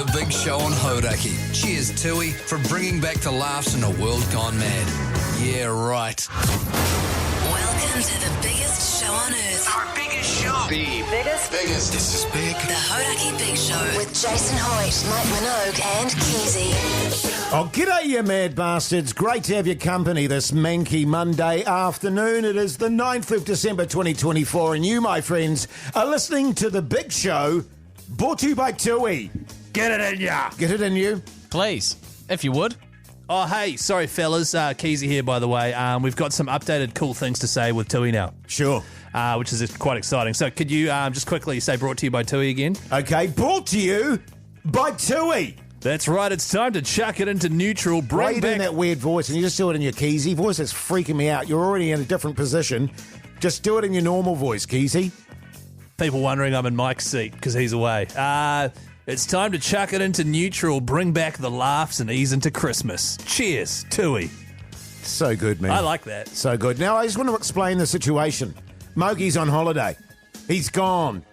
The Big Show on Hauraki. Cheers, Tui, for bringing back the laughs in a world gone mad. Yeah, right. Welcome to the biggest show on earth. Our biggest show. Biggest. This is big. The Hauraki Big Show with Jason Hoyt, Mike Minogue and Keyzie. Oh, g'day, you mad bastards. Great to have your company this manky Monday afternoon. It is the 9th of December 2024, and you, my friends, are listening to The Big Show, brought to you by Tui. Get it in ya. Get it in you. Please, if you would. Oh, hey, sorry, fellas. Keyzie here, by the way. We've got some updated cool things to say with Tui now. Sure. Which is quite exciting. So could you just quickly say brought to you by Tui again? Okay, brought to you by Tui. That's right. It's time to chuck it into neutral. Why are you doing that weird voice? And you just do it in your Keyzie voice? It's freaking me out. You're already in a different position. Just do it in your normal voice, Keyzie. People wondering I'm in Mike's seat because he's away. It's time to chuck it into neutral, bring back the laughs and ease into Christmas. Cheers, Tui. So good, man. I like that. So good. Now, I just want to explain the situation. Mogi's on holiday. He's gone.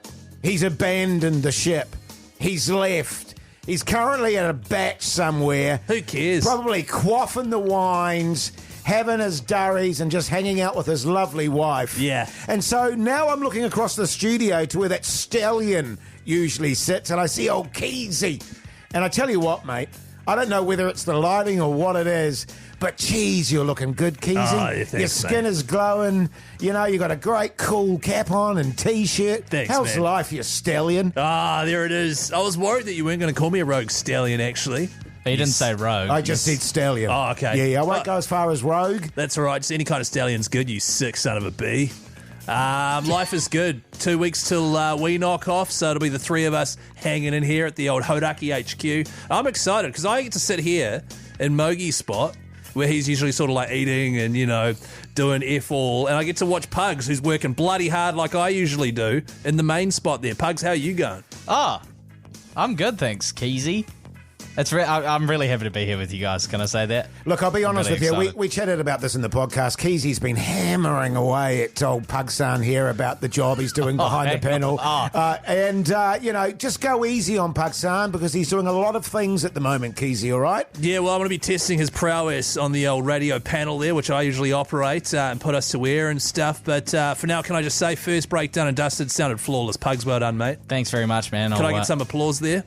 He's abandoned the ship. He's left. He's currently at a batch somewhere. Who cares? Probably quaffing the wines, having his durries and just hanging out with his lovely wife. Yeah. And so now I'm looking across the studio to where that stallion usually sits, and I see old Keyzie. And I tell you what, mate, I don't know whether it's the lighting or what it is, but geez, you're looking good, Keyzie. Oh, yeah, thanks, your skin mate. is glowing. You know, you got a great cool cap on and T-shirt. Thanks, How's man. life, you stallion? There it is. I was worried that you weren't going to call me a rogue stallion, actually. He didn't say rogue. I just said stallion. Oh, okay. Yeah, I won't go as far as rogue. That's all right. Just any kind of stallion's good, you sick son of a bee. Life is good. 2 weeks till we knock off, so it'll be the three of us hanging in here at the old Hauraki HQ. I'm excited because I get to sit here in Mogi's spot where he's usually sort of like eating and, you know, doing F-all, and I get to watch Pugs, who's working bloody hard like I usually do, in the main spot there. Pugs, how are you going? I'm good, thanks, Keyzie. I'm really happy to be here with you guys. Can I say that? Look, I'll be honest really with you. excited. We chatted about this in the podcast. Keezie's been hammering away at old Pugsan here about the job he's doing behind the panel. You know, just go easy on Pugsan because he's doing a lot of things at the moment, Keyzie, all right? Yeah, well, I'm going to be testing his prowess on the old radio panel there, which I usually operate and put us to air and stuff. But for now, can I just say, first break done and dusted, sounded flawless. Pugs, well done, mate. Thanks very much, man. Can I get some applause there?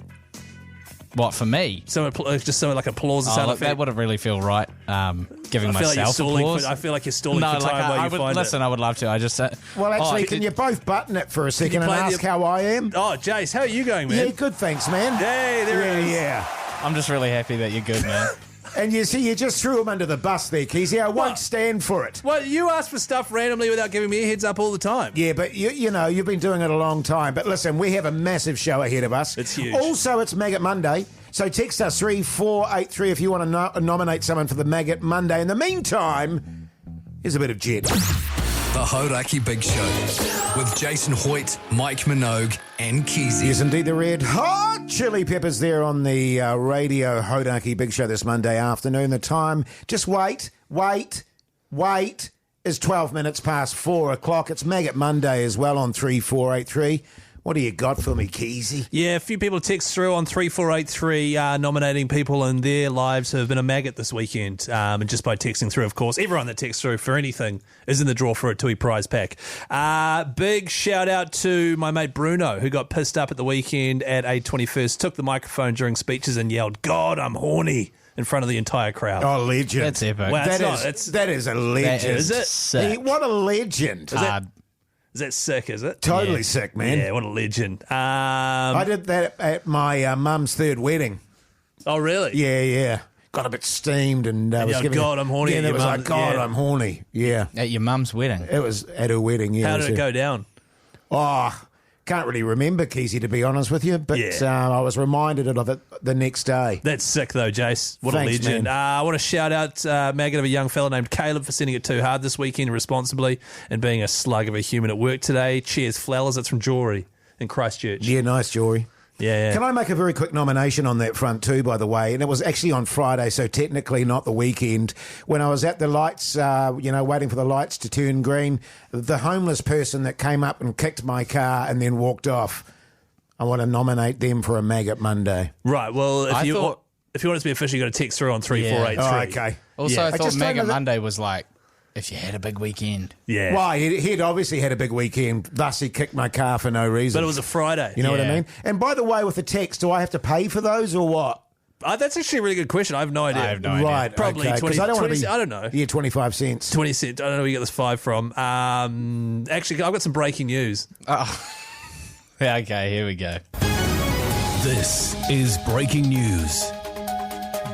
What, for me? Just something like applause. Look, that wouldn't really feel right, giving myself applause. I feel like you're stalling No, for time while you find listen, I would love to. I just... Well, actually, can you both button it for a second and play ask how I am? Oh, Jase, how are you going, man? Yeah, good, thanks, man. Hey, there it is. Yeah. I'm just really happy that you're good, man. And you see, you just threw him under the bus there, Keyzie. I won't stand for it. Well, you ask for stuff randomly without giving me a heads up all the time. Yeah, but you know, you've been doing it a long time. But listen, we have a massive show ahead of us. It's huge. Also, it's Maggot Monday. So text us 3483 if you want to nominate someone for the Maggot Monday. In the meantime, here's a bit of Jet. The Hauraki Big Show with Jason Hoyt, Mike Minogue, and Keyzie. Yes, indeed, the red hot chili peppers there on the radio Hauraki Big Show this Monday afternoon. The time, just wait, is 12 minutes past 4 o'clock. It's Maggot Monday as well on 3483. What do you got for me, Keyzie? Yeah, a few people text through on 3483 nominating people in their lives who have been a maggot this weekend. And just by texting through, of course, everyone that texts through for anything is in the draw for a Tui prize pack. Big shout out to my mate Bruno, who got pissed up at the weekend at A21st, took the microphone during speeches and yelled, "God, I'm horny," in front of the entire crowd. Oh, legend. That's epic. Well, that is a legend. Is it? Sick. What a legend. Is that sick, is it? Totally sick, man. Yeah, what a legend. I did that at my mum's third wedding. Oh, really? Yeah. Got a bit steamed and was giving... God, I'm horny. Yeah, at and it your was mum. like, God, Yeah. I'm horny. Yeah. At your mum's wedding. It was at her wedding, yeah. How did it go down? Oh, can't really remember, Keyzie, to be honest with you, but I was reminded of it the next day. That's sick, though, Jase. What Thanks, a legend. man. I want to shout out maggot of a young fella named Caleb for sending it too hard this weekend irresponsibly and being a slug of a human at work today. Cheers, flowers. That's from Jory in Christchurch. Yeah, nice, Jory. Yeah. Can I make a very quick nomination on that front too, by the way? And it was actually on Friday, so technically not the weekend. When I was at the lights, waiting for the lights to turn green, the homeless person that came up and kicked my car and then walked off, I want to nominate them for a Maggot Monday. Right. Well, if you want it to be official, you got to text through on 3483. Oh, okay. Also, Yeah. I thought just don't Maggot know that- Monday was like if you had a big weekend. Yeah. Well, he'd obviously had a big weekend, thus he kicked my car for no reason. But it was a Friday. You know what I Yeah. mean? And by the way, with the text, do I have to pay for those or what? That's actually a really good question. I have no idea. I have no idea. Right, Probably okay, 'cause 20, I don't want 20 to be, I don't know. Yeah, 25 cents. 20 cents. I don't know where you get this 5 from. Actually, I've got some breaking news. Yeah, okay, here we go. This is breaking news.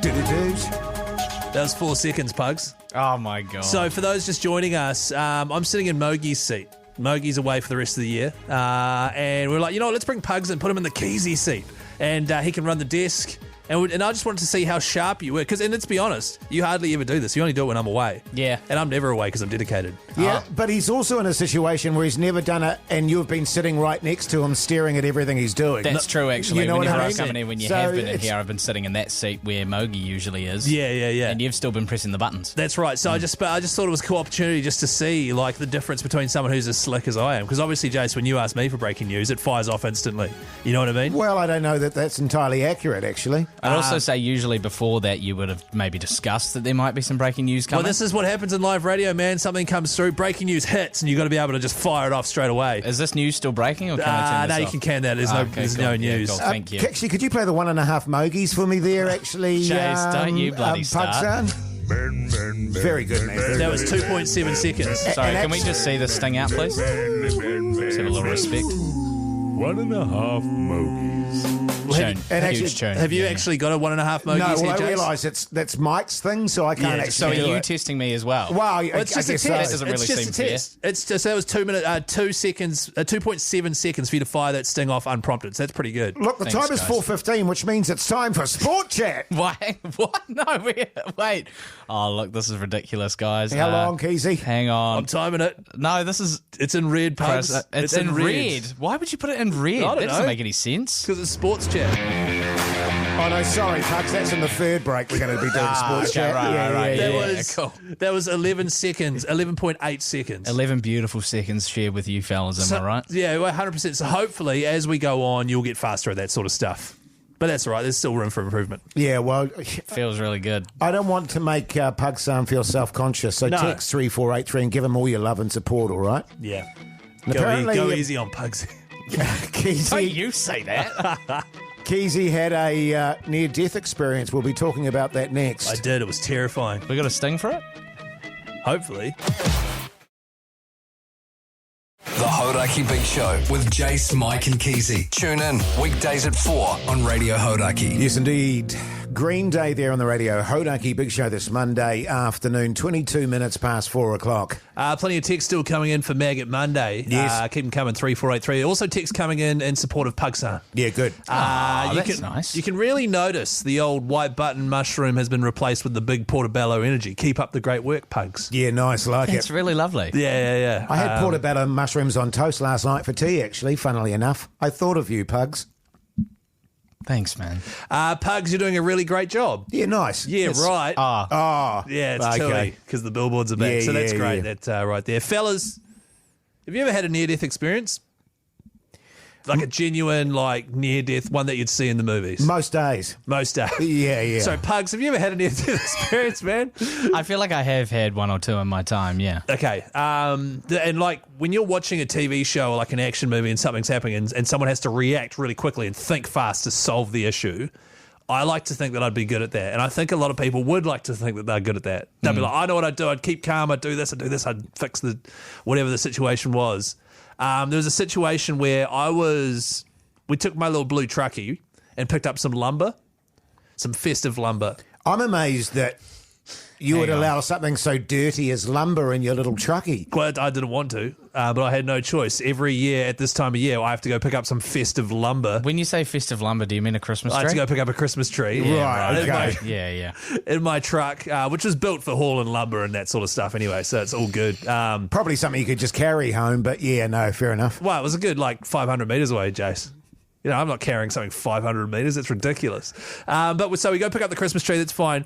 Do-do-dos. That was 4 seconds, Pugs. Oh my god. So for those just joining us, I'm sitting in Mogi's seat. Mogi's away for the rest of the year. And we're like, you know what, let's bring Pugs and put him in the Keyzie seat. And he can run the desk. And I just wanted to see how sharp you were. And let's be honest, you hardly ever do this. You only do it when I'm away. Yeah. And I'm never away because I'm dedicated. Yeah, but he's also in a situation where he's never done it, and you've been sitting right next to him, staring at everything he's doing. That's true, actually. You know Whenever what I I've mean? come in here, when you So have been in it's- here, I've been sitting in that seat where Mogi usually is. Yeah. And you've still been pressing the buttons. That's right. So I just thought it was a cool opportunity just to see like the difference between someone who's as slick as I am. Because obviously, Jase, when you ask me for breaking news, it fires off instantly. You know what I mean? Well, I don't know that that's entirely accurate, actually. I'd also say usually before that you would have maybe discussed that there might be some breaking news Well, coming. this is what happens in live radio, man. Something comes through, breaking news hits, and you've got to be able to just fire it off straight away. Is this news still breaking, or can I turn No, this you off? can can that. There's no, Okay, there's cool. no Yeah, news. cool. Thank you. Actually, could you play the 1.5 Mogies for me there, actually? Jase, don't you bloody start. Pugson? Very good, man. Very That good. was 2.7 seconds. Sorry, and can we just see this sting out, please? Let's have a little respect. 1.5 Mogies. Tune. and actually- Huge tune. Have you Yeah. actually got a 1.5 Mogies No, here, well, I Jase? realise that's Mike's thing, so I can't Yeah, actually So are do you it. testing me as well? Well, I Well, it's just a guess test. so. That doesn't It's really just seem a fair. test. It's just that was 2 minutes, 2 seconds, 2.7 seconds for you to fire that sting off unprompted. So that's pretty good. Look, the Thanks, time is guys. 4:15, which means it's time for Sport Chat. Why? What? No, wait. Oh, look, this is ridiculous, guys. How long, Keyzie? Hang on. I'm timing it. No, this is... It's in red, Pugs. It's in red. Why would you put it in red? I don't That doesn't know. make any sense. Because it's sports chat. Oh, no, sorry, Pugs. That's in the third break. We're going to be doing Sports okay, Chat. right. That Yeah, was cool. That was 11 seconds, 11.8 seconds. 11 beautiful seconds shared with you fellas, am I right? Yeah, 100%. So hopefully, as we go on, you'll get faster at that sort of stuff. But that's all right. There's still room for improvement. Yeah, well, Feels really good. I don't want to make Pugson feel self-conscious, so No. text 3483 and give him all your love and support, all right? Yeah. And Go apparently, easy on Pugs. Don't Keyzie, you say that. Keyzie had a near-death experience. We'll be talking about that next. I did. It was terrifying. We got a sting for it? Hopefully. The Hauraki Big Show with Jase, Mike and Keyzie. Tune in weekdays at 4 on Radio Hauraki. Yes, indeed. Green Day there on the radio. Hauraki Big Show this Monday afternoon, 22 minutes past 4 o'clock. Plenty of text still coming in for Maggot Monday. Yes. Keep them coming, 3483. Also text coming in support of Pugson. Yeah, good. That's nice. You can really notice the old white button mushroom has been replaced with the big Portobello energy. Keep up the great work, Pugs. Yeah, nice, like It's it. really lovely. Yeah. I had portobello mushrooms on toast last night for tea, actually, funnily enough. I thought of you, Pugs. Thanks, man. Pugs, you're doing a really great job. Yeah, nice. Yeah, right. Oh, Yeah, it's okay. Tui, because the billboards are back. Yeah, so that's yeah, great. yeah. That's right there. Fellas, have you ever had a near-death experience? Like a genuine, like, near-death, one that you'd see in the movies? Most days. Most days. Yeah. So, Pugs, have you ever had a near-death experience, man? I feel like I have had one or two in my time, yeah. Okay. And, like, when you're watching a TV show or, like, an action movie and something's happening and someone has to react really quickly and think fast to solve the issue, I like to think that I'd be good at that. And I think a lot of people would like to think that they're good at that. They'd be like, I know what I'd do. I'd keep calm. I'd do this. I'd fix whatever the situation was. There was a situation where we took my little blue truckie and picked up some lumber, some festive lumber. I'm amazed that you would Hang on. allow something so dirty as lumber in your little truckie. Well, I didn't want to, but I had no choice. Every year at this time of year, I have to go pick up some festive lumber. When you say festive lumber, do you mean a Christmas I tree? have to go pick up a Christmas tree. Right, okay. Yeah. In my truck, which was built for hauling lumber and that sort of stuff anyway, so it's all good. Probably something you could just carry home, but yeah, no, fair enough. Wow, it was a good, 500 metres away, Jase. You know, I'm not carrying something 500 metres. It's ridiculous. So we go pick up the Christmas tree. That's fine.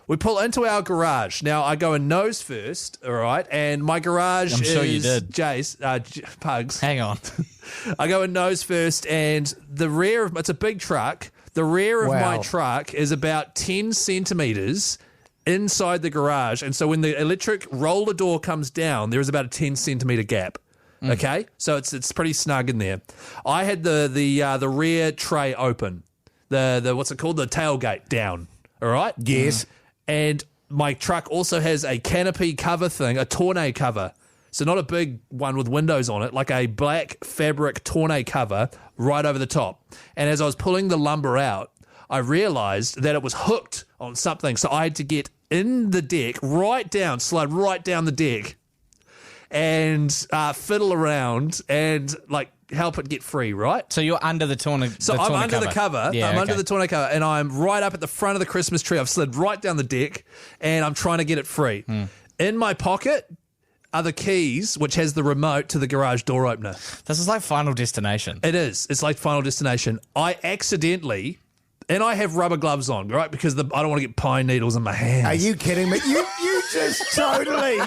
We pull into our garage. Now, I go in nose first, all right? And my garage I'm is... sure you did. Jase, Pugs. Hang on. I go in nose first, and the rear of... It's a big truck. The rear of my truck is about 10 centimetres inside the garage. And so when the electric roller door comes down, there is about a 10 centimetre gap. Okay? So it's pretty snug in there. I had the rear tray open. The what's it called? The tailgate down. All right? Yes. And my truck also has a canopy cover thing, a tonneau cover. So not a big one with windows on it, like a black fabric tonneau cover right over the top. And as I was pulling the lumber out, I realised that it was hooked on something. So I had to get in the deck, slide right down the deck and fiddle around and like help it get free, right? So you're under the tonneau. So I'm under the cover. Yeah, I'm under the tonneau cover, and I'm right up at the front of the Christmas tree. I've slid right down the deck, and I'm trying to get it free. In my pocket are the keys, which has the remote to the garage door opener. This is like Final Destination. It is. It's like Final Destination. I accidentally, and I have rubber gloves on, right? Because I don't want to get pine needles in my hands. Are you kidding me? You just totally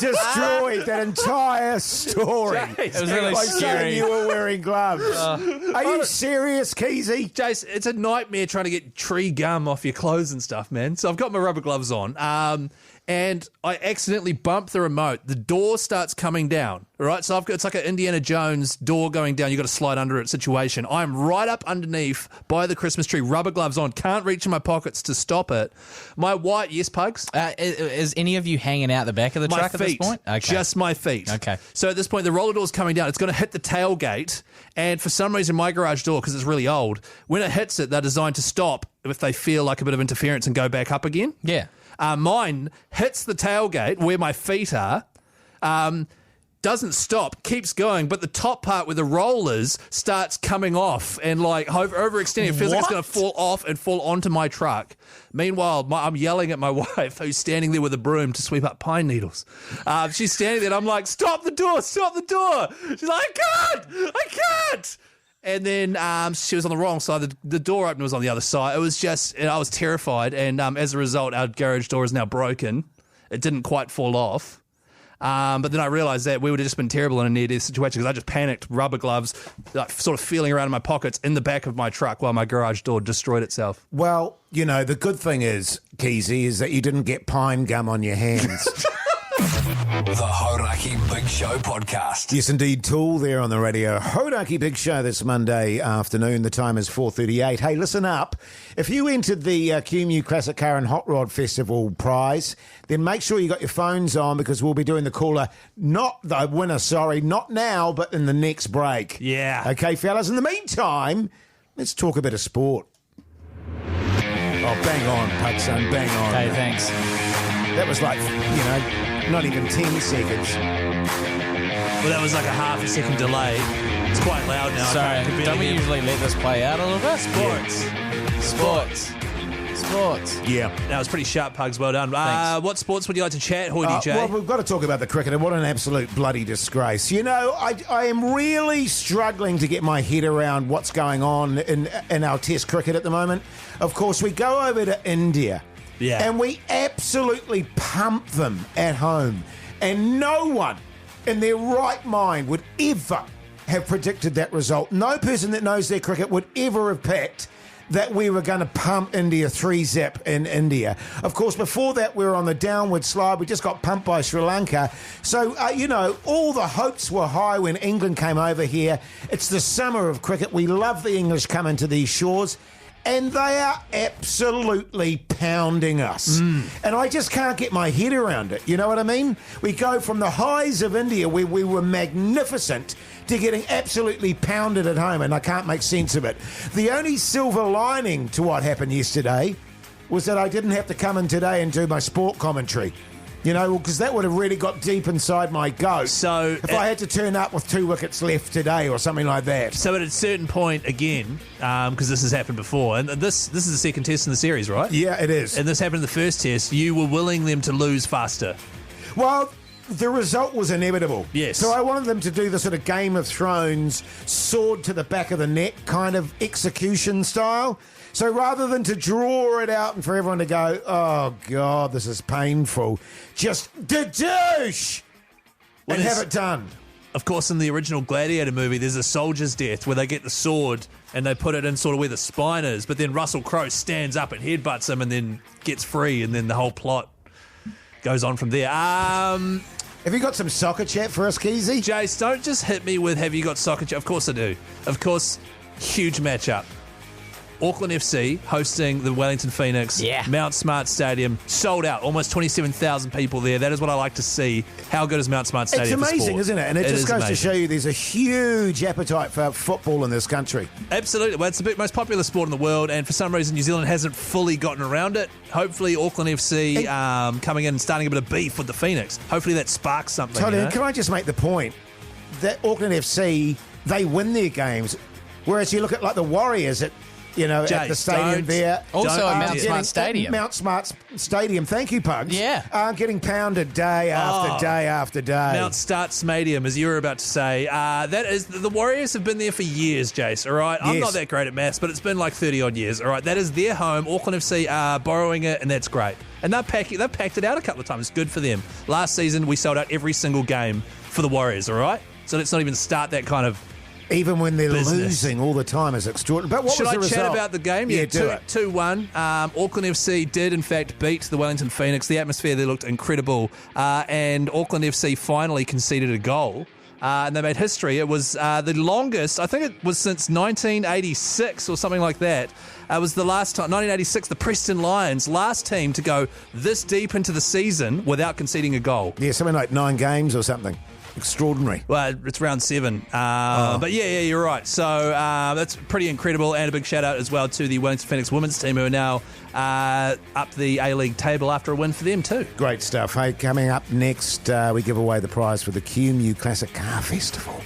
destroyed that entire story. Jase, It was really by scary. saying you were wearing gloves. Are you serious, Keyzie? Jase, it's a nightmare trying to get tree gum off your clothes and stuff, man. So I've got my rubber gloves on, and I accidentally bump the remote. The door starts coming down, all right? So it's like an Indiana Jones door going down. You've got to slide under it situation. I'm right up underneath by the Christmas tree, rubber gloves on, can't reach in my pockets to stop it. My white, yes, Pugs? Is any of you hanging out the back of the My truck feet, at this point? Okay. just my feet. Okay. So at this point, the roller door's coming down. It's going to hit the tailgate, and for some reason, my garage door, because it's really old, when it hits it, they're designed to stop if they feel like a bit of interference and go back up again. Yeah. Mine hits the tailgate where my feet are, doesn't stop, keeps going, but the top part where the rollers starts coming off and like overextending. It feels like it's going to fall off and fall onto my truck. Meanwhile, I'm yelling at my wife who's standing there with a broom to sweep up pine needles. She's standing there and I'm like, stop the door. She's like, I can't. And then she was on the wrong side. The door opener was on the other side. It was just, I was terrified. And as a result, our garage door is now broken. It didn't quite fall off. But then I realised that we would have just been terrible in a near-death situation because I just panicked, rubber gloves, like, sort of feeling around in my pockets in the back of my truck while my garage door destroyed itself. Well, you know, the good thing is, Keyzie, is that you didn't get pine gum on your hands. The Hauraki Big Show podcast. Yes, indeed. Tool there on the radio. Hauraki Big Show this Monday afternoon. The time is 4:38. Hey, listen up. If you entered the QMU Classic Car and Hot Rod Festival prize, then make sure you got your phones on because we'll be doing the caller, not the winner, sorry, not now, but in the next break. Yeah. Okay, fellas. In the meantime, let's talk a bit of sport. Oh, bang on, Pugs, son, bang on. Hey, thanks. That was like, you know, not even 10 seconds. Well, that was like a half a second delay. It's quite loud now. Sorry, don't we usually let this play out a little bit? Sports. Yeah. That was pretty sharp, Pugs. Well done. Thanks. What sports would you like to chat, Hoity J? Well, we've got to talk about the cricket, and what an absolute bloody disgrace. You know, I am really struggling to get my head around what's going on in our Test cricket at the moment. Of course, we go over to India. Yeah. And we absolutely pump them at home. And no one in their right mind would ever have predicted that result. No person that knows their cricket would ever have picked that we were going to pump India 3-zip in India. Of course, before that, we were on the downward slide. We just got pumped by Sri Lanka. So, you know, all the hopes were high when England came over here. It's the summer of cricket. We love the English coming to these shores. And they are absolutely pounding us. And I just can't get my head around it. You know what I mean? We go from the highs of India, where we were magnificent, to getting absolutely pounded at home, and I can't make sense of it. The only silver lining to what happened yesterday was that I didn't have to come in today and do my sport commentary. You know, because that would have really got deep inside my goat. So if I had to turn up with 2 wickets left today or something like that. So at a certain point, again, because this has happened before, and this is the second test in the series, right? Yeah, it is. And this happened in the first test. You were willing them to lose faster. Well, the result was inevitable. Yes. So I wanted them to do the sort of Game of Thrones sword to the back of the neck kind of execution style. So rather than to draw it out and for everyone to go, oh, God, this is painful, just douche and have it done. Of course, in the original Gladiator movie, there's a soldier's death where they get the sword and they put it in sort of where the spine is, but then Russell Crowe stands up and headbutts him and then gets free, and then the whole plot goes on from there. Have you got some soccer chat for us, Keyzie? Jase, don't just hit me with, have you got soccer chat? Of course I do. Of course, huge matchup. Auckland FC hosting the Wellington Phoenix. Yeah. Mount Smart Stadium, sold out. Almost 27,000 people there. That is what I like to see. How good is Mount Smart Stadium It's for amazing, sport? isn't it? And it just goes amazing. to show you there's a huge appetite for football in this country. Absolutely. Well, it's the most popular sport in the world, and for some reason New Zealand hasn't fully gotten around it. Hopefully Auckland FC coming in and starting a bit of beef with the Phoenix. Hopefully that sparks something. Tony, you know? can I just make the point that Auckland FC, they win their games, whereas you look at like the Warriors at the Jase, stadium don't- there. Also at Mount Getting- Smart Stadium. Mount Smart Stadium, thank you, Pugs. Yeah. Getting pounded day after day after day. Mount Start Stadium, as you were about to say. That is, the Warriors have been there for years, Jase, all right? I'm Yes. not that great at maths, but it's been like 30-odd years, all right? That is their home. Auckland FC are borrowing it, and that's great. And they've packed it out a couple of times. Good for them. Last season, we sold out every single game for the Warriors, all right? So let's not even start that kind of... Even when they're business. losing all the time is extraordinary. But what Should was I the result? chat about the game? Yeah, do it. 2-1. Auckland FC did, in fact, beat the Wellington Phoenix. The atmosphere there looked incredible. And Auckland FC finally conceded a goal. And they made history. It was the longest, I think it was since 1986 or something like that. It was the last time, 1986, the Preston Lions, last team to go this deep into the season without conceding a goal. Yeah, something like 9 games or something. Extraordinary. Well, it's round 7. But yeah, you're right. So that's pretty incredible. And a big shout out as well to the Wellington Phoenix women's team, who are now up the A-League table after a win for them too. Great stuff. Hey, coming up next, we give away the prize for the QMU Classic Car Festival.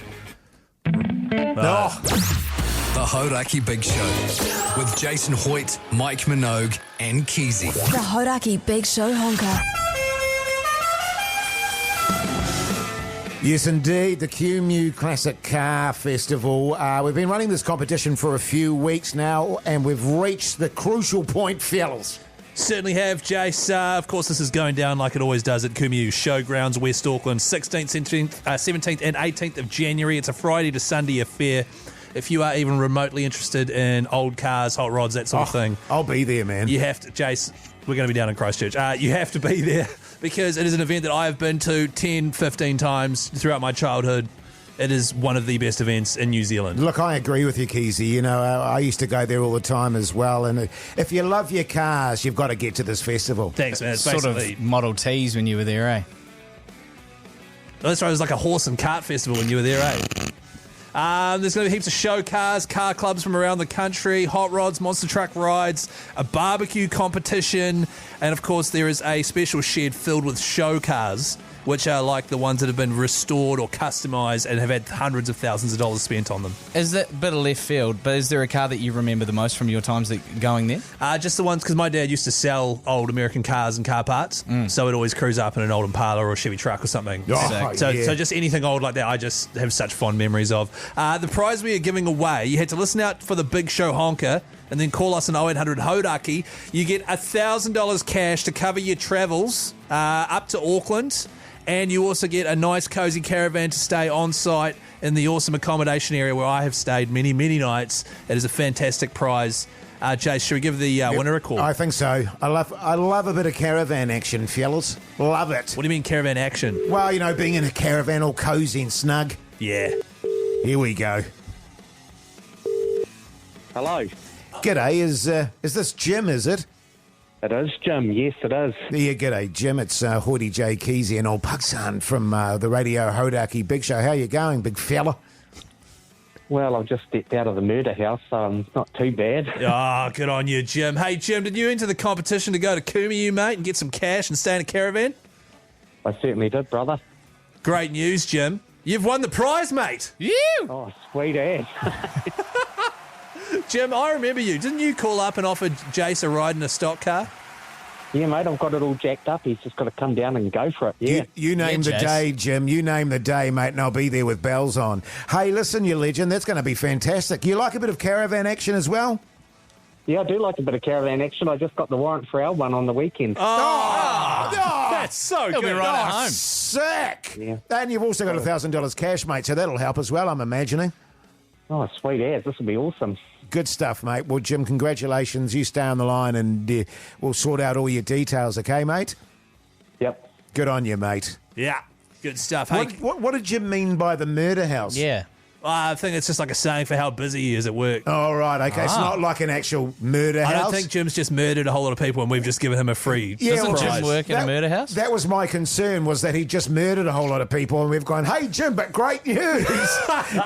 The Hauraki Big Show with Jason Hoyt, Mike Minogue, and Keyzie. The Hauraki Big Show Honker. Yes, indeed, the QMU Classic Car Festival. We've been running this competition for a few weeks now, and we've reached the crucial point, fellas. Certainly have, Jase. Of course, this is going down like it always does at Kumeu Showgrounds, West Auckland, 16th, 17th and 18th of January. It's a Friday to Sunday affair. If you are even remotely interested in old cars, hot rods, that sort of thing, I'll be there, man. you have to, Jase, we're going to be down in Christchurch. You have to be there because it is an event that I have been to 10, 15 times throughout my childhood. It is one of the best events in New Zealand. Look, I agree with you, Keyzie. You know, I used to go there all the time as well. And if you love your cars, you've got to get to this festival. Thanks, man. It's Sort basically, of Model Ts when you were there, eh? that's right, it was like a horse and cart festival when you were there, eh? There's going to be heaps of show cars, car clubs from around the country, hot rods, monster truck rides, a barbecue competition, and of course there is a special shed filled with show cars, which are like the ones that have been restored or customised and have had hundreds of thousands of dollars spent on them. Is that a bit of left field, but is there a car that you remember the most from your times going there? Just the ones, because my dad used to sell old American cars and car parts, so I'd always cruise up in an old Impala or a Chevy truck or something. Oh, So yeah. just anything old like that, I just have such fond memories of. The prize we are giving away, you had to listen out for the Big Show Honker and then call us on 0800 Hauraki. You get $1,000 cash to cover your travels up to Auckland, and you also get a nice cosy caravan to stay on site in the awesome accommodation area where I have stayed many, many nights. It is a fantastic prize. Jase, should we give the winner a call? I think so. I love a bit of caravan action, fellas. Love it. What do you mean caravan action? Well, you know, being in a caravan all cosy and snug. Yeah. Here we go. Hello. G'day, is this Jim, is it? It is, Jim. Yes, it is. Yeah, g'day, Jim. It's Hoity J. Keyzie and old Pugs from the Radio Hauraki Big Show. How you going, big fella? Well, I've just stepped out of the murder house, so it's not too bad. Oh, good on you, Jim. Hey, Jim, did you enter the competition to go to Kumeu, mate, and get some cash and stay in a caravan? I certainly did, brother. Great news, Jim. You've won the prize, mate. Oh, sweet ass. Jim, I remember you. Didn't you call up and offer Jase a ride in a stock car? Yeah, mate, I've got it all jacked up. He's just got to come down and go for it. Yeah. You name the Jase. day, Jim. You name the day, mate, and I'll be there with bells on. Hey, listen, you legend. That's going to be fantastic. You like a bit of caravan action as well? Yeah, I do like a bit of caravan action. I just got the warrant for our one on the weekend. That's so He'll good. be right at home. Sick. Yeah. And you've also got $1,000 cash, mate, so that'll help as well, I'm imagining. Oh, sweet as. This will be awesome. Good stuff, mate. Well, Jim, congratulations. You stay on the line and we'll sort out all your details, okay, mate? Yep. Good on you, mate. Yeah, good stuff. Hey, What did Jim mean by the murder house? Yeah. I think it's just like a saying for how busy he is at work. Oh, right, okay. It's not like an actual murder house. I don't think Jim's just murdered a whole lot of people and we've just given him a free Doesn't surprise. Jim work in a murder house? That was my concern, was that he just murdered a whole lot of people, and we've gone, hey, Jim, but great news.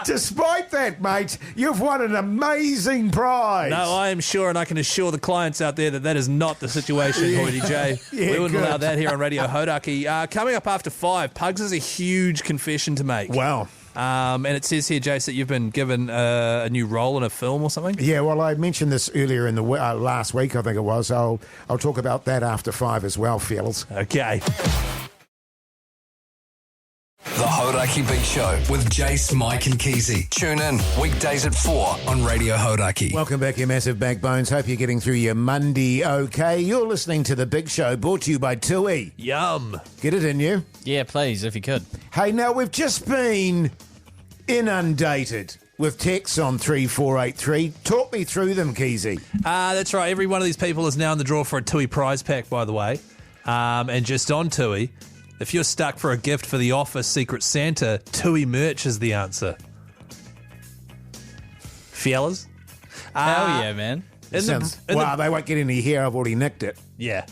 Despite that, mate, you've won an amazing prize. No, I am sure, and I can assure the clients out there that that is not the situation, Hoity J. Yeah, We wouldn't good. allow that here on Radio Hauraki. Coming up after 5, Pugs has a huge confession to make. Wow. And it says here, Jase, that you've been given a new role in a film or something? Yeah, well, I mentioned this earlier in the last week, I think it was. I'll talk about that after 5 as well, fellas. Okay. The Hauraki Big Show with Jase, Mike and Keyzie. Tune in weekdays at 4 on Radio Hauraki. Welcome back, you massive backbones. Hope you're getting through your Monday okay. You're listening to The Big Show, brought to you by Tui. Yum. Get it in you. Yeah, please, if you could. Hey, now, we've just been inundated with texts on 3483. Talk me through them, Keyzie. That's right. Every one of these people is now in the draw for a Tui prize pack, by the way. And just on Tui, if you're stuck for a gift for the office Secret Santa, Tui merch is the answer. Fellas? Hell yeah, man. Wow, they won't get any here. I've already nicked it. Yeah.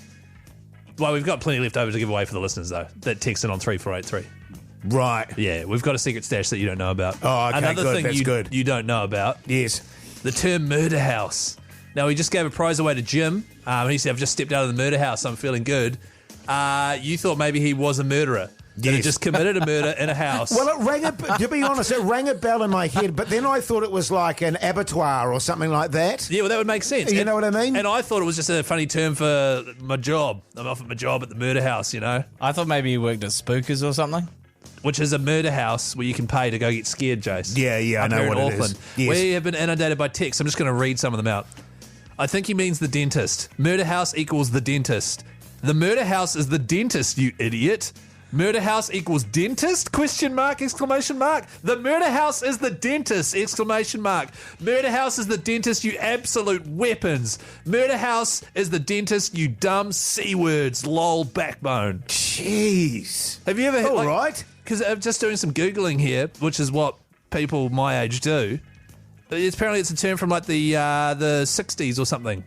Well, we've got plenty left over to give away for the listeners, though, that text in on 3483. Right. Yeah, we've got a secret stash that you don't know about. Oh, okay, Another good, thing that's good. you don't know about, Yes. the term murder house. Now, we just gave a prize away to Jim. He said, I've just stepped out of the murder house. I'm feeling good. You thought maybe he was a murderer. That had Yes. just committed a murder in a house. Well, to be honest, it rang a bell in my head, but then I thought it was like an abattoir or something like that. yeah, well, that would make sense. You know what I mean? And I thought it was just a funny term for my job. I'm off at my job at the murder house, you know, I thought maybe you worked at Spookers or something. which is a murder house where you can pay to go get scared, Jase. Yeah, I Up know here what in it is. Auckland. Yes. We have been inundated by texts. I'm just going to read some of them out. I think he means the dentist. Murder house equals the dentist. The murder house is the dentist, you idiot. Murder house equals dentist? Question mark, exclamation mark. The murder house is the dentist, exclamation mark. Murder house is the dentist, you absolute weapons. Murder house is the dentist, you dumb C words, lol backbone. Jeez. Have you ever... All right. Because I'm just doing some Googling here, which is what people my age do. Apparently it's a term from like the 60s or something.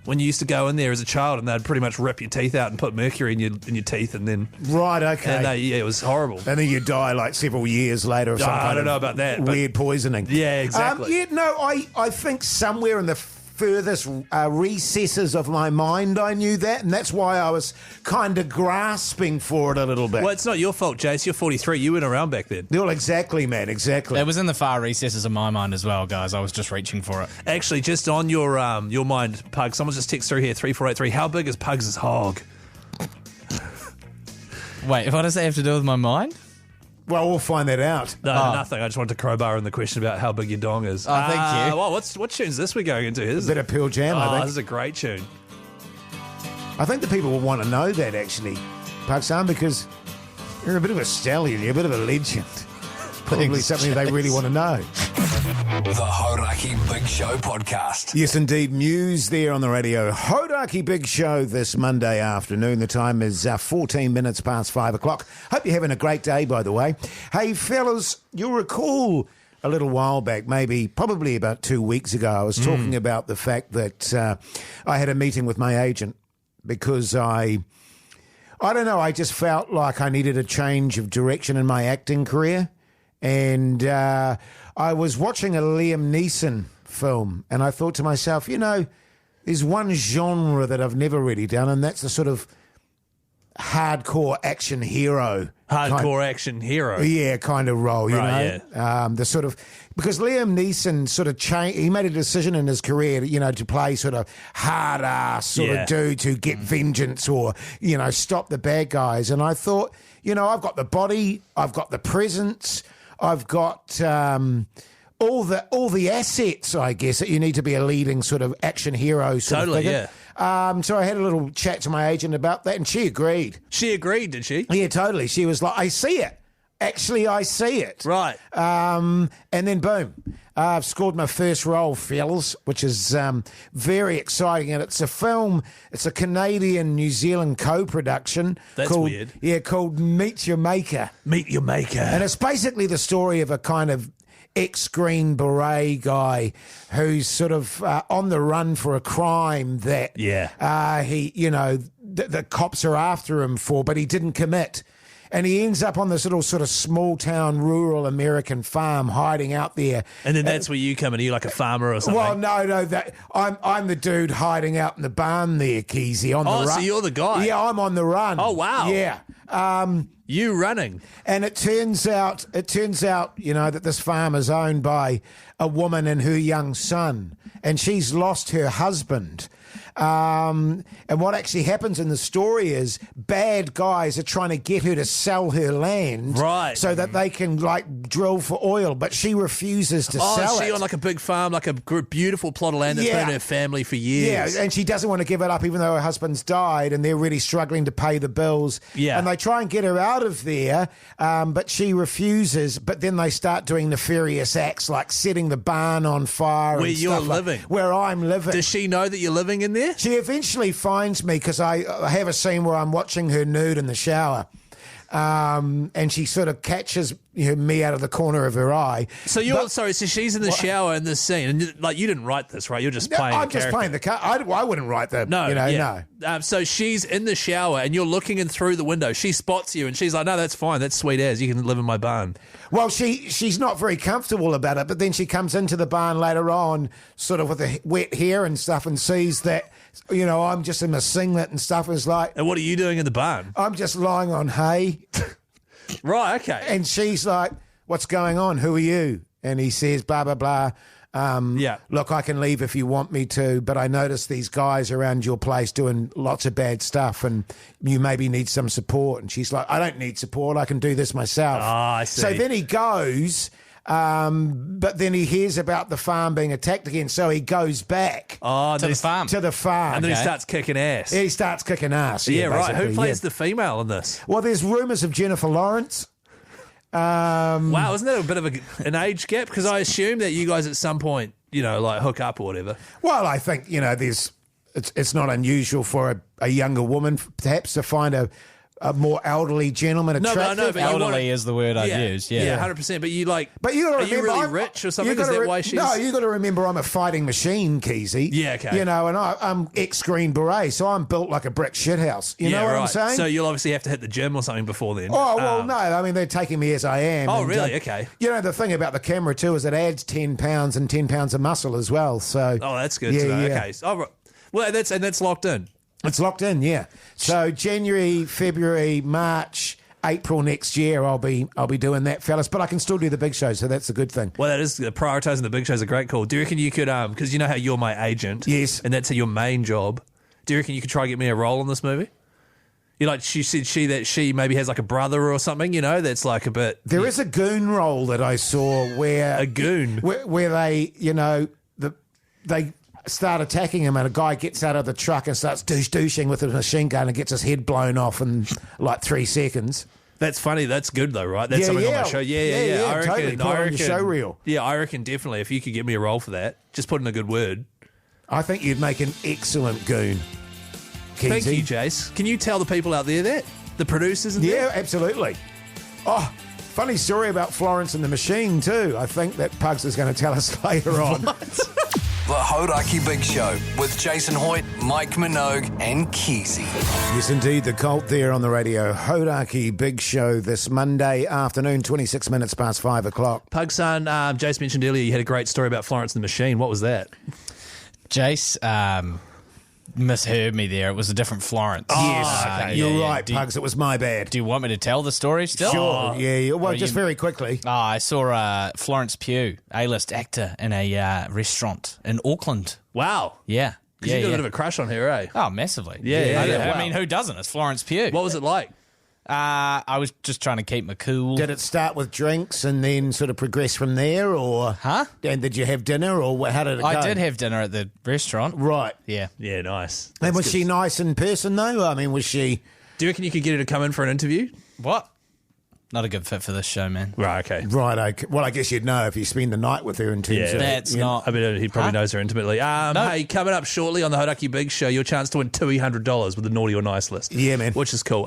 When you used to go in there as a child and they'd pretty much rip your teeth out and put mercury in your teeth and then... Right, okay. yeah, it was horrible. And then you die like several years later of some I kind don't of know about that, but- weird poisoning. Yeah, exactly. I think somewhere in the furthest recesses of my mind I knew that, and that's why I was kind of grasping for it a little bit. Well, it's not your fault, Jase. You're 43. You weren't around back then. Well, exactly, man, exactly. It was in the far recesses of my mind as well, guys. I was just reaching for it. Actually, just on your mind, Pug, someone just texted through here, 3483. How big is Pugs' hog? Wait, what does that have to do with my mind? Well, we'll find that out. No, Oh. nothing. I just wanted to crowbar in the question about how big your dong is. Oh, thank you. Well, what tune's this we're going into? This A bit of Pearl Jam, I think. this is a great tune. I think the people will want to know that, actually, Pakistan, because you're a bit of a stallion, you're a bit of a legend. Probably Thanks, something they really want to know. The Hauraki Big Show podcast. Yes, indeed. News there on the radio. Hauraki Big Show this Monday afternoon. The time is 14 minutes past 5 o'clock. Hope you're having a great day, by the way. Hey, fellas, you'll recall a little while back, probably about 2 weeks ago, I was talking about the fact that I had a meeting with my agent because I don't know, I just felt like I needed a change of direction in my acting career. And I was watching a Liam Neeson film, and I thought to myself, there's one genre that I've never really done, and that's the sort of hardcore action hero. Hardcore action hero. Yeah, kind of role, you Right, know. The sort of because Liam Neeson sort of changed. He made a decision in his career, to play sort of hard ass sort of dude to get vengeance or stop the bad guys. And I thought, I've got the body, I've got the presence, I've got all the assets, I guess, that you need to be a leading sort of action hero sort of figure. So I had a little chat to my agent about that, and she agreed. She agreed, did she? Yeah, totally. She was like, I see it. Actually, I see it. Right. And then, boom, I've scored my first role, fellas, which is very exciting. And it's a film, it's a Canadian-New Zealand co-production. That's weird. Yeah, called Meet Your Maker. Meet Your Maker. And it's basically the story of a kind of ex-Green Beret guy who's sort of on the run for a crime that the cops are after him for, but he didn't commit. And he ends up on this little sort of small town, rural American farm, hiding out there. And then that's where you come in. Are you like a farmer or something? Well, no. I'm the dude hiding out in the barn there, Keyzie, on the run. Oh, so you're the guy? Yeah, I'm on the run. Oh, wow. Yeah. You running. And it turns out, that this farm is owned by a woman and her young son, and she's lost her husband. And what actually happens in the story is bad guys are trying to get her to sell her land, right, so that they can drill for oil, but she refuses to sell it. Oh, is she on like a big farm, like a beautiful plot of land that's been in her family for years? Yeah, and she doesn't want to give it up even though her husband's died and they're really struggling to pay the bills. Yeah. And they try and get her out of there, but she refuses, but then they start doing nefarious acts like setting the barn on fire. Where and you're stuff living. Where I'm living. Does she know that you're living in there? She eventually finds me because I have a scene where I'm watching her nude in the shower. And she sort of catches me out of the corner of her eye. So so she's in the shower in this scene, and you didn't write this, right? You're just playing. I'm just playing the car. I wouldn't write that. No. So she's in the shower, and you're looking in through the window. She spots you, and she's like, "No, that's fine. That's sweet as you can live in my barn." Well, she's not very comfortable about it, but then she comes into the barn later on, sort of with the wet hair and stuff, and sees that. I'm just in my singlet and stuff. Is like, and what are you doing in the barn? I'm just lying on hay. Right, okay. And she's like, what's going on? Who are you? And he says, blah, blah, blah. Look, I can leave if you want me to, but I noticed these guys around your place doing lots of bad stuff and you maybe need some support. And she's like, I don't need support. I can do this myself. Oh, I see. So then he goes... but then he hears about the farm being attacked again, so he goes back to the farm. To the farm. And then he starts kicking ass. Yeah, he starts kicking ass. Yeah, right. Who plays the female in this? Well, there's rumours of Jennifer Lawrence. Wow, isn't that a bit of an age gap? Because I assume that you guys at some point, hook up or whatever. Well, I think, it's not unusual for a younger woman perhaps to find a more elderly gentleman attractive. No, but elderly is the word I'd use. Yeah, 100%. But you but you are you really rich or something? Is that why she's? No, you got to remember I'm a fighting machine, Keyzie. Yeah, okay. And I'm ex-Green Beret, so I'm built like a brick shithouse. You know what I'm saying? So you'll obviously have to hit the gym or something before then. Oh well, no. I mean, they're taking me as I am. Oh, really? Okay. The thing about the camera too is it adds 10 pounds and 10 pounds of muscle as well. So. Oh, that's good to know. Yeah. Okay. So, well, that's locked in. It's locked in, yeah. So January, February, March, April next year, I'll be doing that, fellas. But I can still do the big shows, so that's a good thing. Well, that is prioritising the big shows. A great call. Do you reckon you could, because you know how you're my agent, yes, and that's your main job. Do you reckon you could try to get me a role in this movie? She said that she maybe has like a brother or something, that's like a bit. There is a goon role that I saw where a goon where they they start attacking him and a guy gets out of the truck and starts douching with a machine gun and gets his head blown off in like 3 seconds. That's funny. That's good though, right? That's something on my show. Yeah. I reckon, totally. Put it on your show reel. Yeah, I reckon definitely if you could get me a role for that, just put in a good word. I think you'd make an excellent goon. Keyzie. Thank you, Jase. Can you tell the people out there that? The producers and Yeah, absolutely. Oh, funny story about Florence and the Machine too. I think that Pugs is going to tell us later on. The Hauraki Big Show with Jason Hoyt, Mike Minogue and Keyzie. Yes, indeed, the cult there on the radio. Hauraki Big Show this Monday afternoon, 26 minutes past 5 o'clock. Pug's son, Jase mentioned earlier you had a great story about Florence and the Machine. What was that? Jase misheard me there. It was a different Florence. Yes, Okay, you're yeah. right, Pugs. It was my bad. Do you want me to tell the story still? Sure. Yeah. Well, just very quickly. I saw Florence Pugh, A-list actor, in a restaurant in Auckland. Wow. Yeah. Because you got a bit of a crush on her, eh? Oh, massively. Yeah. I mean, who doesn't? It's Florence Pugh. What was it like? I was just trying to keep my cool. Did it start with drinks and then sort of progress from there, or Huh? And did you have dinner, or how did it go? I did have dinner at the restaurant. Right. Yeah. Yeah, nice. And That's was good. she nice in person though? I mean, was she? Do you reckon you could get her to come in for an interview? What? Not a good fit for this show, man. Right, okay. Right. Okay. Well, I guess you'd know if you spend the night with her in terms Yeah. of That's you know. not. I mean, he probably knows her intimately. Hey, coming up shortly on the Hauraki Big Show, your chance to win $200 with the Naughty or Nice list. Yeah, man. Which is cool.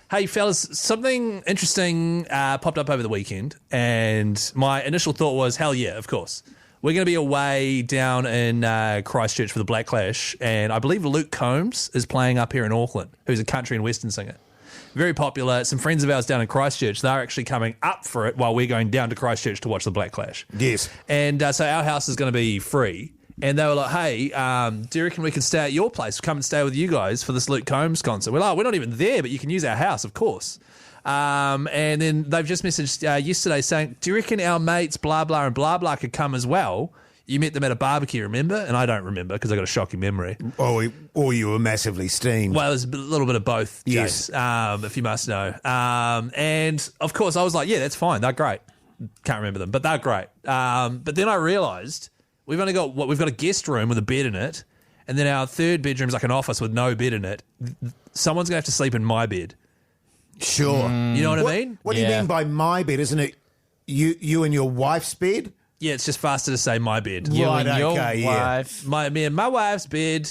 Hey, fellas, something interesting popped up over the weekend, and my initial thought was, hell yeah, of course. We're going to be away down in Christchurch for the Black Clash, and I believe Luke Combs is playing up here in Auckland, who's a country and western singer. Very popular. Some friends of ours down in Christchurch, they're actually coming up for it while we're going down to Christchurch to watch the Black Clash. Yes. And so our house is going to be free. And they were like, hey, do you reckon we can stay at your place? Come and stay with you guys for this Luke Combs concert. We're like, we're not even there, but you can use our house, of course. And then they've just messaged yesterday saying, do you reckon our mates blah, blah, and blah, blah could come as well? You met them at a barbecue, remember? And I don't remember because I got a shocking memory. Or you were massively steamed. Well, there's a little bit of both, Yes. Jase, if you must know. And, of course, I was like, yeah, that's fine. They're great. Can't remember them, but they're great. But then I realised we've got a guest room with a bed in it, and then our third bedroom's like an office with no bed in it. Someone's going to have to sleep in my bed. Sure. You know what I mean? What do you Yeah. mean by my bed? Isn't it you and your wife's bed? Yeah, it's just faster to say my bed. You Right, and your okay, yeah. wife. Me and my wife's bed,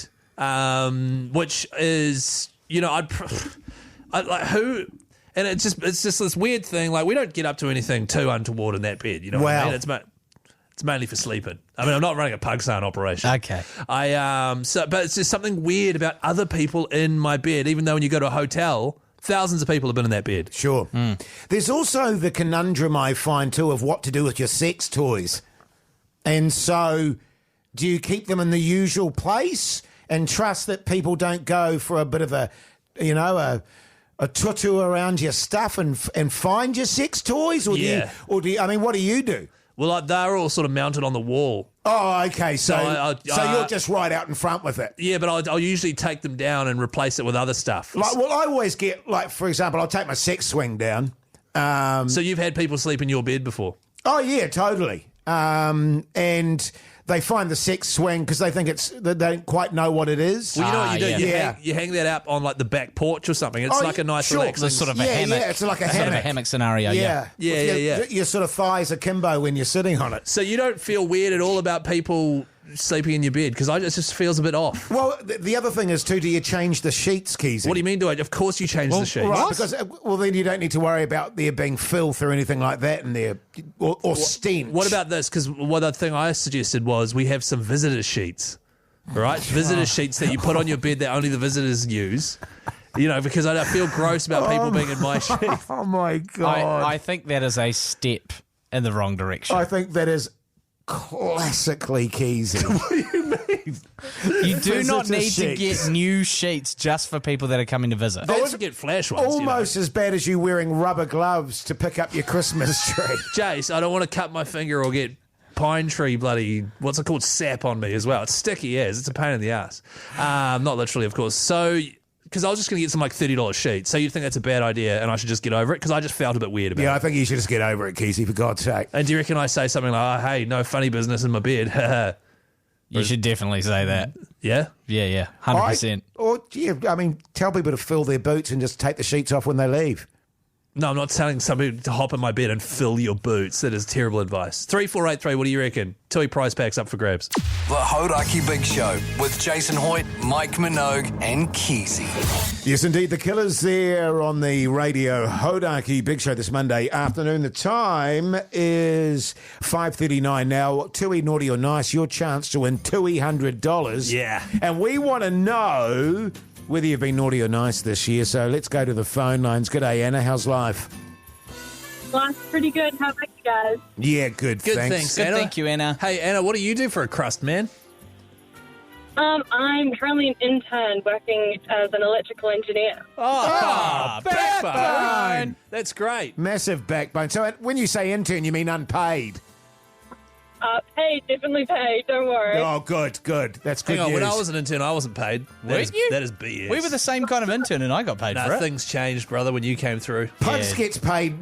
which is, you know, I like who, and it's just this weird thing. Like we don't get up to anything too untoward in that bed. You know what I Wow. mean? It's mainly for sleeping. I mean, I'm not running a Pugs operation. Okay. But it's just something weird about other people in my bed. Even though when you go to a hotel, thousands of people have been in that bed. Sure. There's also the conundrum I find too of what to do with your sex toys. And so do you keep them in the usual place and trust that people don't go for a bit of a tutu around your stuff and find your sex toys? Or Yeah. what do you do? Well, they're all sort of mounted on the wall. Oh, okay. So I- you're just right out in front with it. Yeah, but I'll usually take them down and replace it with other stuff. Like, well, I always get, like, for example, I'll take my sex swing down. So you've had people sleep in your bed before? Oh, yeah, totally. And they find the sex swing because they think they don't quite know what it is. Well, you know what you do? yeah. You hang that up on like the back porch or something. It's Oh, like a nice sure. relaxing It's sort of a Yeah, hammock. yeah, it's like a Sort of hammock. a hammock scenario. Yeah. Yeah, With yeah. Your sort of thighs akimbo when you're sitting on it. So you don't feel weird at all about people sleeping in your bed? Because it just feels a bit off. Well, the other thing is, too, do you change the sheets, Keyzie? What do you mean? Of course you change the sheets. Right, because then you don't need to worry about there being filth or anything like that in there, or stench. What about this? Because the thing I suggested was we have some visitor sheets, right? Visitor sheets that you put on your bed that only the visitors use. You know, because I feel gross about people being in my sheets. Oh my god! I think that is a step in the wrong direction. I think that is classically Keyzie. You do not Visitor need to sheets. get new sheets just for people that are coming to visit. I wouldn't get flash ones. Almost as bad as you wearing rubber gloves to pick up your Christmas tree. Jase, I don't want to cut my finger or get pine tree bloody, what's it called, sap on me as well. It's sticky as. It's a pain in the ass. Not literally, of course. So, because I was just going to get some like $30 sheets. So you think that's a bad idea and I should just get over it? Because I just felt a bit weird about Yeah, it. I think you should just get over it, Keyzie, for God's sake. And do you reckon I say something like, oh, hey, no funny business in my bed? You should definitely say that. Yeah? Yeah, 100%. I mean, tell people to fill their boots and just take the sheets off when they leave. No, I'm not telling somebody to hop in my bed and fill your boots. That is terrible advice. 3483, what do you reckon? Tui prize packs up for grabs. The Hauraki Big Show with Jason Hoyt, Mike Minogue, and Keyzie. Yes, indeed. The Killers there on the radio Hauraki Big Show this Monday afternoon. The time is 5:39 now. Tui, naughty or nice, your chance to win $200. Yeah. And we want to know whether you've been naughty or nice this year. So let's go to the phone lines. G'day, Anna. How's life? Life's pretty good. How about you guys? Yeah, good. Good, thanks. thanks, Good, Anna. thank you, Anna. Hey, Anna, what do you do for a crust, man? I'm currently an intern working as an electrical engineer. Backbone. That's great. Massive backbone. So when you say intern, you mean unpaid? Paid, definitely paid. Don't worry. Oh, good. That's good Hang on, news. when I was an intern, I wasn't paid. Weren't you? That is BS. We were the same kind of intern and I got paid for it. Things changed, brother, when you came through. Pugs gets paid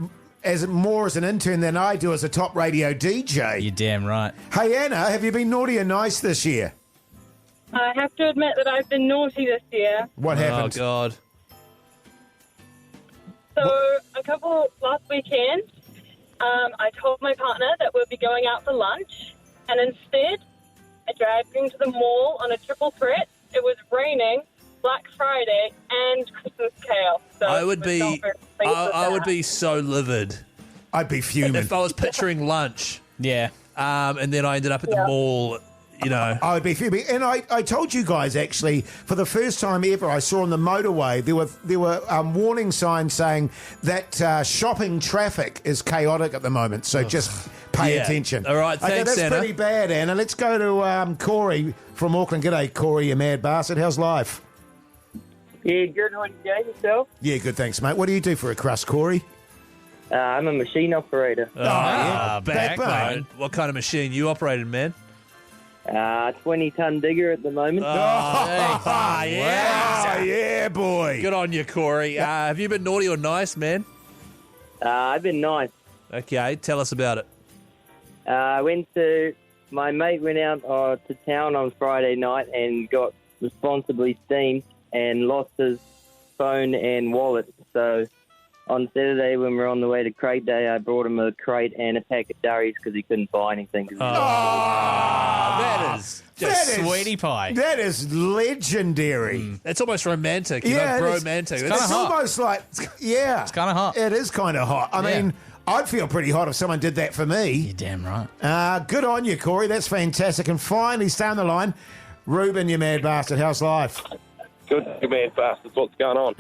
more as an intern than I do as a top radio DJ. You're damn right. Hey, Anna, have you been naughty or nice this year? I have to admit that I've been naughty this year. What happened? Oh, God. So, last weekend, I told my partner that we'll be going out for lunch, and instead, I dragged him to the mall on a triple threat. It was raining, Black Friday, and Christmas chaos. So I would be so livid I'd be fuming. if I was picturing lunch, Yeah. and then I ended up at the mall, you know. I would be fuming. And I told you guys, actually, for the first time ever, I saw on the motorway, there were warning signs saying that shopping traffic is chaotic at the moment. So just pay attention. All right, thanks, that's Anna. pretty bad, Anna. Let's go to Corey from Auckland. G'day, Corey, you mad bastard. How's life? Yeah, good. How are you doing yourself? Yeah, good, thanks, mate. What do you do for a crust, Corey? I'm a machine operator. Backbone. What kind of machine you operated, man? 20-ton digger at the moment. Yeah, boy. Good on you, Corey. Have you been naughty or nice, man? I've been nice. Okay, tell us about it. My mate went out to town on Friday night and got responsibly steamed and lost his phone and wallet. So on Saturday when we were on the way to crate day, I brought him a crate and a pack of durries because he couldn't buy anything. That is just Sweetie pie. That is legendary. It's almost romantic, Yeah, it is. romantic. It's almost like, yeah. It's kind of hot. It is kind of hot. I mean, I'd feel pretty hot if someone did that for me. You're damn right. Good on you, Corey. That's fantastic. And finally, stay on the line. Ruben, you mad bastard. How's life? Good, you mad bastards. What's going on?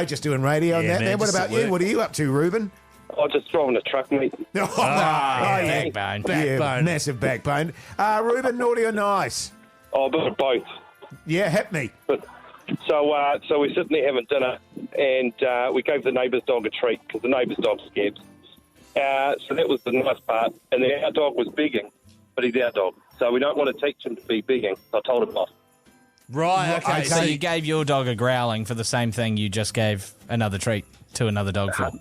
Just doing radio and that. man, What just about at you? work. What are you up to, Ruben? Oh, just driving a truck, mate. Backbone. Yeah, massive backbone. Ruben, naughty or nice? Oh, a bit of both. Yeah, hit me. But so we're sitting there having dinner, and we gave the neighbour's dog a treat because the neighbour's dog's scared. So that was the nice part. And then our dog was begging, but he's our dog, so we don't want to teach him to be begging. So I told him off. Right, okay. So you gave your dog a growling for the same thing you just gave another treat to another dog for.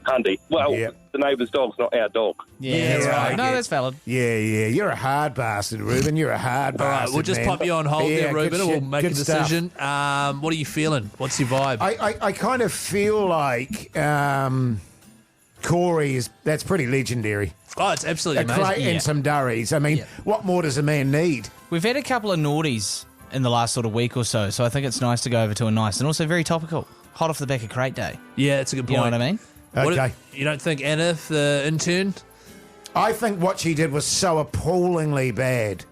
Hundy. Well, Yep. the neighbour's dog's not our dog. Yeah, that's right. No, yeah. that's valid. Yeah. You're a hard bastard, Ruben. You're a hard All right, bastard. we'll just man. pop you on hold there, good Ruben, and we'll shit. make a Good stuff. decision. What are you feeling? What's your vibe? I kind of feel like Corey that's pretty legendary. Oh, it's absolutely A amazing. crate and some durries. I mean, what more does a man need? We've had a couple of naughties in the last sort of week or so I think it's nice to go over to a nice and also very topical. Hot off the back of crate day. Yeah, it's a good You point. know what I mean? Okay. You don't think Anna, the intern? I think what she did was so appallingly bad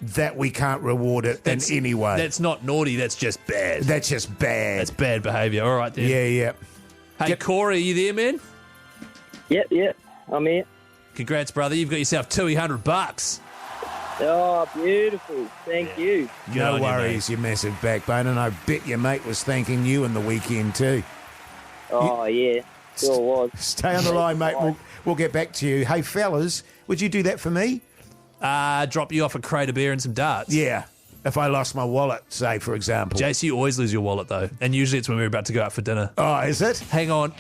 that we can't reward it in any way. That's not naughty, that's just bad. That's just bad. That's bad behaviour. All right, then. Yeah. Hey, Corey, are you there, man? Yep, I'm here. Congrats, brother. You've got yourself $200. Oh, beautiful. Thank you. Good No on you, worries, you massive backbone. And I bet your mate was thanking you in the weekend too. Oh, yeah. Sure was. Stay on the line, mate. We'll get back to you. Hey, fellas, would you do that for me? Drop you off a crate of beer and some darts. Yeah. If I lost my wallet, say, for example. Jase, you always lose your wallet, though. And usually it's when we're about to go out for dinner. Oh, is it? Hang on.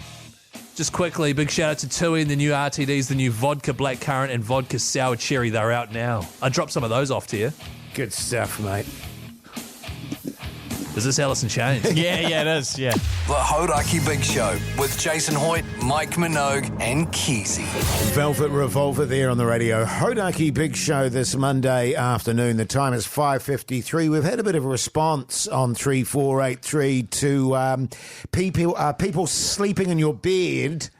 Just quickly, big shout out to Tui and the new RTDs, the new vodka blackcurrant and vodka sour cherry. They're out now. I dropped some of those off to you. Good stuff, mate. Is this Alice in Chains? Yeah, it is. Yeah. The Hauraki Big Show with Jason Hoyt, Mike Minogue, and Keyzie. Velvet Revolver there on the radio. Hauraki Big Show this Monday afternoon. The time is 5:53. We've had a bit of a response on 3483 to people sleeping in your bed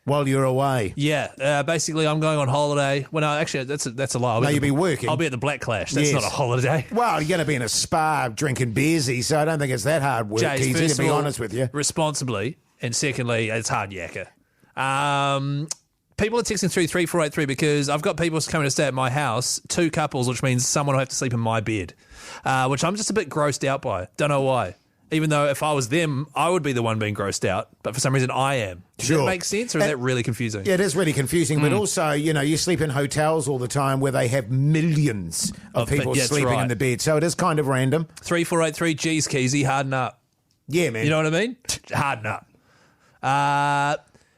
while you're away. Yeah, basically I'm going on holiday. Well, no, actually, that's a lie. No, you'll be working. I'll be at the Black Clash. That's Yes. not a holiday. Well, you're going to be in a spa drinking beersy, so I don't think it's that hard work, Jase, Keyzie, first to be of all, honest with you. responsibly, and secondly, it's hard yakka. People are texting through 3483 because I've got people coming to stay at my house, 2 couples, which means someone will have to sleep in my bed, which I'm just a bit grossed out by. Don't know why. Even though if I was them, I would be the one being grossed out. But for some reason, I am. Does that make sense, or is that really confusing? Yeah, it is really confusing. But also, you sleep in hotels all the time where they have millions of people sleeping in the bed. So it is kind of random. 3483, geez, Keyzie, harden up. Yeah, man. You know what I mean? Harden up. Are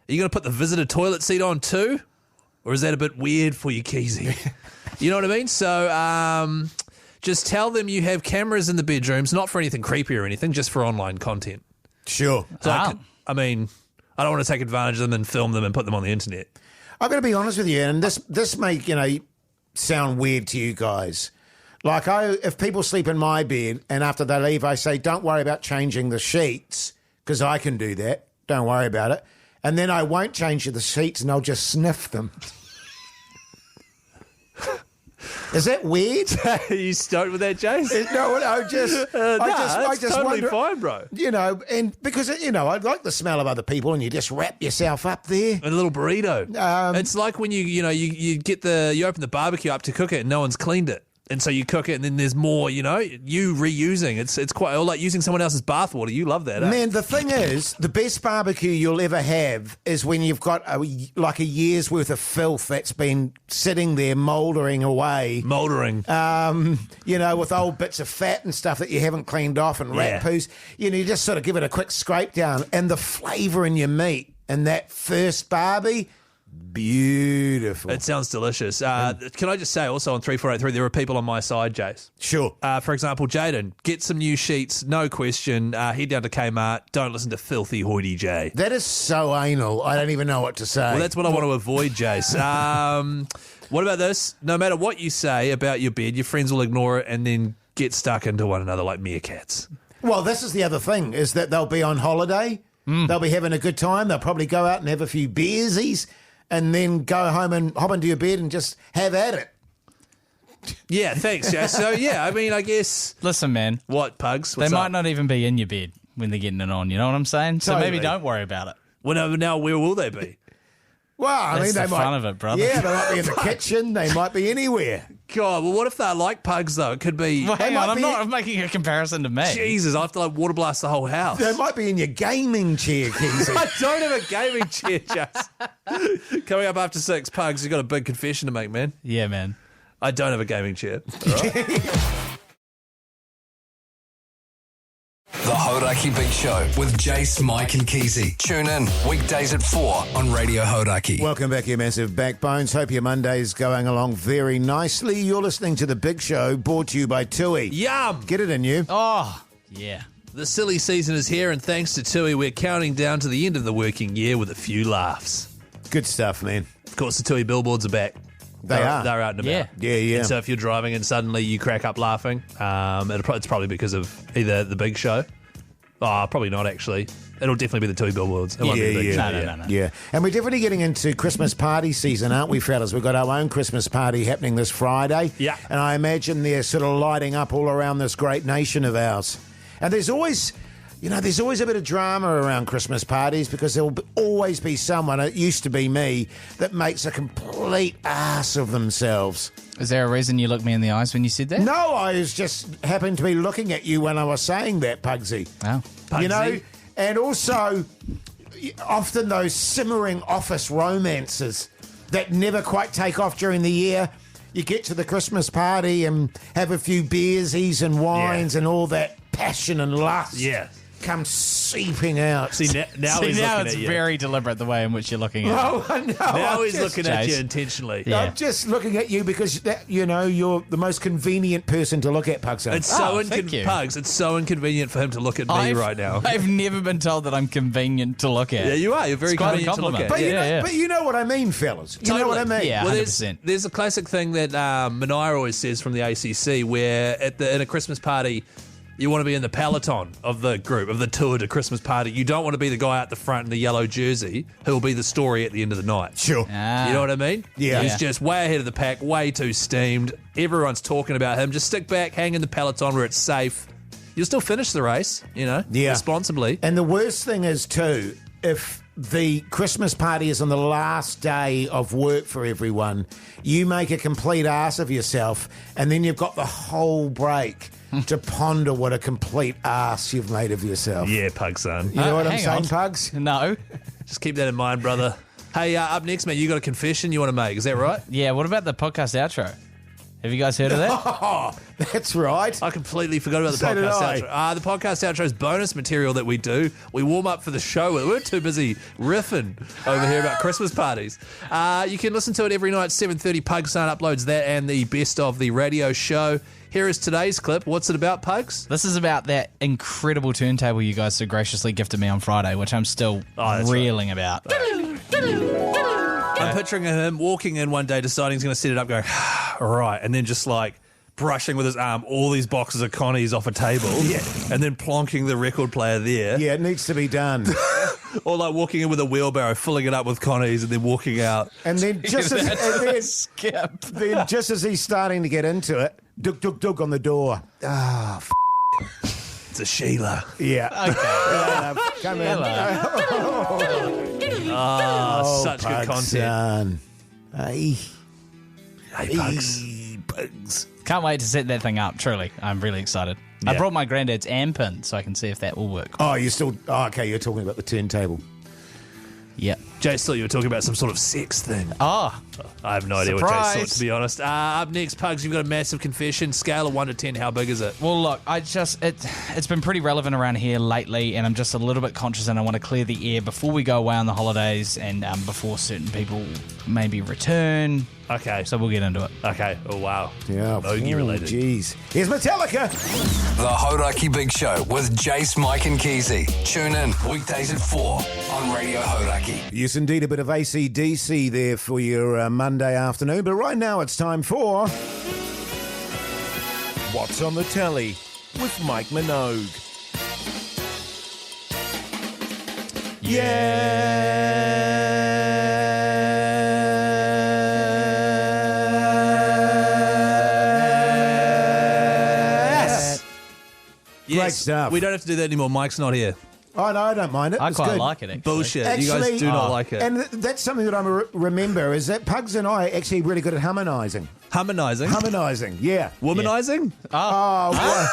you going to put the visitor toilet seat on too? Or is that a bit weird for you, Keyzie? You know what I mean? So just tell them you have cameras in the bedrooms, not for anything creepy or anything, just for online content. Sure. So I don't want to take advantage of them and film them and put them on the internet. I've got to be honest with you, and this may, sound weird to you guys. Like, if people sleep in my bed and after they leave, I say, don't worry about changing the sheets because I can do that. Don't worry about it. And then I won't change the sheets and I'll just sniff them. Is that weird? Are you stoked with that, Jase? No, I just totally wonder, fine, bro. And because I like the smell of other people, and you just wrap yourself up there. And a little burrito. It's like when you open the barbecue up to cook it, and no one's cleaned it. And so you cook it, and then there's more, you reusing. It's quite like using someone else's bathwater. You love that, Man, the thing is, the best barbecue you'll ever have is when you've got a year's worth of filth that's been sitting there mouldering away. With old bits of fat and stuff that you haven't cleaned off and rat poos. You just sort of give it a quick scrape down, and the flavour in your meat and that first barbie. Beautiful. It sounds delicious. Can I just say also on 3483, there are people on my side, Jase. Sure. For example, Jaden, get some new sheets, no question. Head down to Kmart. Don't listen to filthy Hoity J. That is so anal. I don't even know what to say. Well, that's what I want to avoid, Jase. What about this? No matter what you say about your bed, your friends will ignore it and then get stuck into one another like meerkats. Well, this is the other thing, is that they'll be on holiday. They'll be having a good time. They'll probably go out and have a few beersies, and then go home and hop into your bed and just have at it. Yeah, thanks, Jase. So, I guess... Listen, man. What, Pugs? They might not even be in your bed when they're getting it on, you know what I'm saying? So maybe don't worry about it. Well, now where will they be? Well, That's the fun of it, brother. Yeah, they might be in the kitchen. They might be anywhere. God, well, what if they're like Pugs, though? It could be... Well, hang on, I'm not making a comparison to me. Jesus, I have to water blast the whole house. They might be in your gaming chair, Keyzie. I don't have a gaming chair, Jase. Coming up after 6, Pugs, you've got a big confession to make, man. Yeah, man. I don't have a gaming chair. All right? The Hauraki Big Show with Jase, Mike and Keyzie. Tune in weekdays at 4 on Radio Hauraki. Welcome back, you massive backbones. Hope your Monday's going along very nicely. You're listening to The Big Show, brought to you by Tui. Yum! Get it in you. Oh, yeah. The silly season is here, and thanks to Tui, we're counting down to the end of the working year with a few laughs. Good stuff, man. Of course, the Tui billboards are back. They're out and about. Yeah. And so if you're driving and suddenly you crack up laughing, it's probably because of either the Big Show. Oh, probably not, actually. It'll definitely be the Tui billboards. It won't be the Big Show. No. Yeah, and we're definitely getting into Christmas party season, aren't we, fellas? We've got our own Christmas party happening this Friday. Yeah. And I imagine they're sort of lighting up all around this great nation of ours. And there's always a bit of drama around Christmas parties because there will always be someone, it used to be me, that makes a complete ass of themselves. Is there a reason you looked me in the eyes when you said that? No, I was just happened to be looking at you when I was saying that, Pugsy. Oh. Pugsy. And also often those simmering office romances that never quite take off during the year. You get to the Christmas party and have a few beersies and wines and all that passion and lust. Yeah. Comes seeping out. See, now he's looking it's at you. very deliberate the way in which you're looking at it. Oh, I know. Now he's looking at you intentionally. Yeah. I'm just looking at you because you're the most convenient person to look at, Pugs. It's so thank you. Pugs. It's so inconvenient for him to look at me right now. I've never been told that I'm convenient to look at. Yeah, you are. You're very It's quite a convenient to look at. compliment. But you know what I mean, fellas. You know what I mean. Yeah. Well, 100%. there's a classic thing that Manaya always says from the ACC, where in a Christmas party, you want to be in the peloton of the group, of the tour to Christmas party. You don't want to be the guy out the front in the yellow jersey who will be the story at the end of the night. Sure. Ah. You know what I mean? Yeah. He's just way ahead of the pack, way too steamed. Everyone's talking about him. Just stick back, hang in the peloton where it's safe. You'll still finish the race, responsibly. And the worst thing is, too, if the Christmas party is on the last day of work for everyone. You make a complete ass of yourself, and then you've got the whole break to ponder what a complete ass you've made of yourself. Yeah, Pugs, son. You know what I'm hang saying, on. Pugs? No. Just keep that in mind, brother. Hey, up next, man, you got a confession you want to make. Is that right? Yeah, what about the podcast outro? Have you guys heard of that? Oh, that's right. I completely forgot about the So did podcast I. outro. The podcast outro is bonus material that we do. We warm up for the show. We're too busy riffing over here about Christmas parties. You can listen to it every night, 7:30. Pugs Son uploads that and the best of the radio show. Here is today's clip. What's it about, Pugs? This is about that incredible turntable you guys so graciously gifted me on Friday, which I'm still that's reeling about. I'm picturing him walking in one day, deciding he's going to set it up, going, all right, and then just like brushing with his arm all these boxes of Connies off a table, and then plonking the record player there. Yeah, it needs to be done. Or like walking in with a wheelbarrow, filling it up with Connies, and then walking out. And then just as he's starting to get into it, dug, dug, dug on the door. Ah, It's a Sheila. yeah. Okay. Come in. Such good Pugs, content. son. Hey. Hey, Pugs. Pugs. Can't wait to set that thing up, truly. I'm really excited. I Yeah. brought my granddad's Ampin so I can see if that will work. Oh, you're still... Oh, okay, you're talking about the turntable. Yep. Jase thought you were talking about some sort of sex thing. Oh, I have no idea what Jase Surprise. thought, to be honest. Up next, Pugs, you've got a massive confession. Scale of 1 to 10, how big is it? well, look, it's been pretty relevant around here lately, and I'm just a little bit conscious, and I want to clear the air before we go away on the holidays and before certain people maybe return. Okay. So we'll get into it. Okay. Oh, wow. Yeah. Bogey related. Jeez. Here's Metallica. The Hauraki Big Show with Jase, Mike and Keyzie. Tune in weekdays at 4 on Radio Hauraki. Yes, indeed, a bit of AC/DC there for your Monday afternoon. But right now it's time for... What's on the Telly with Mike Minogue. Yes! Great stuff. We don't have to do that anymore. Mike's not here. Oh, no, I don't mind it. I It's quite good. like it, actually. Bullshit. You guys do not like it. And that's something that I remember is that Pugs and I are actually really good at harmonising. Harmonising? Harmonising, yeah. Womanizing? Oh, well,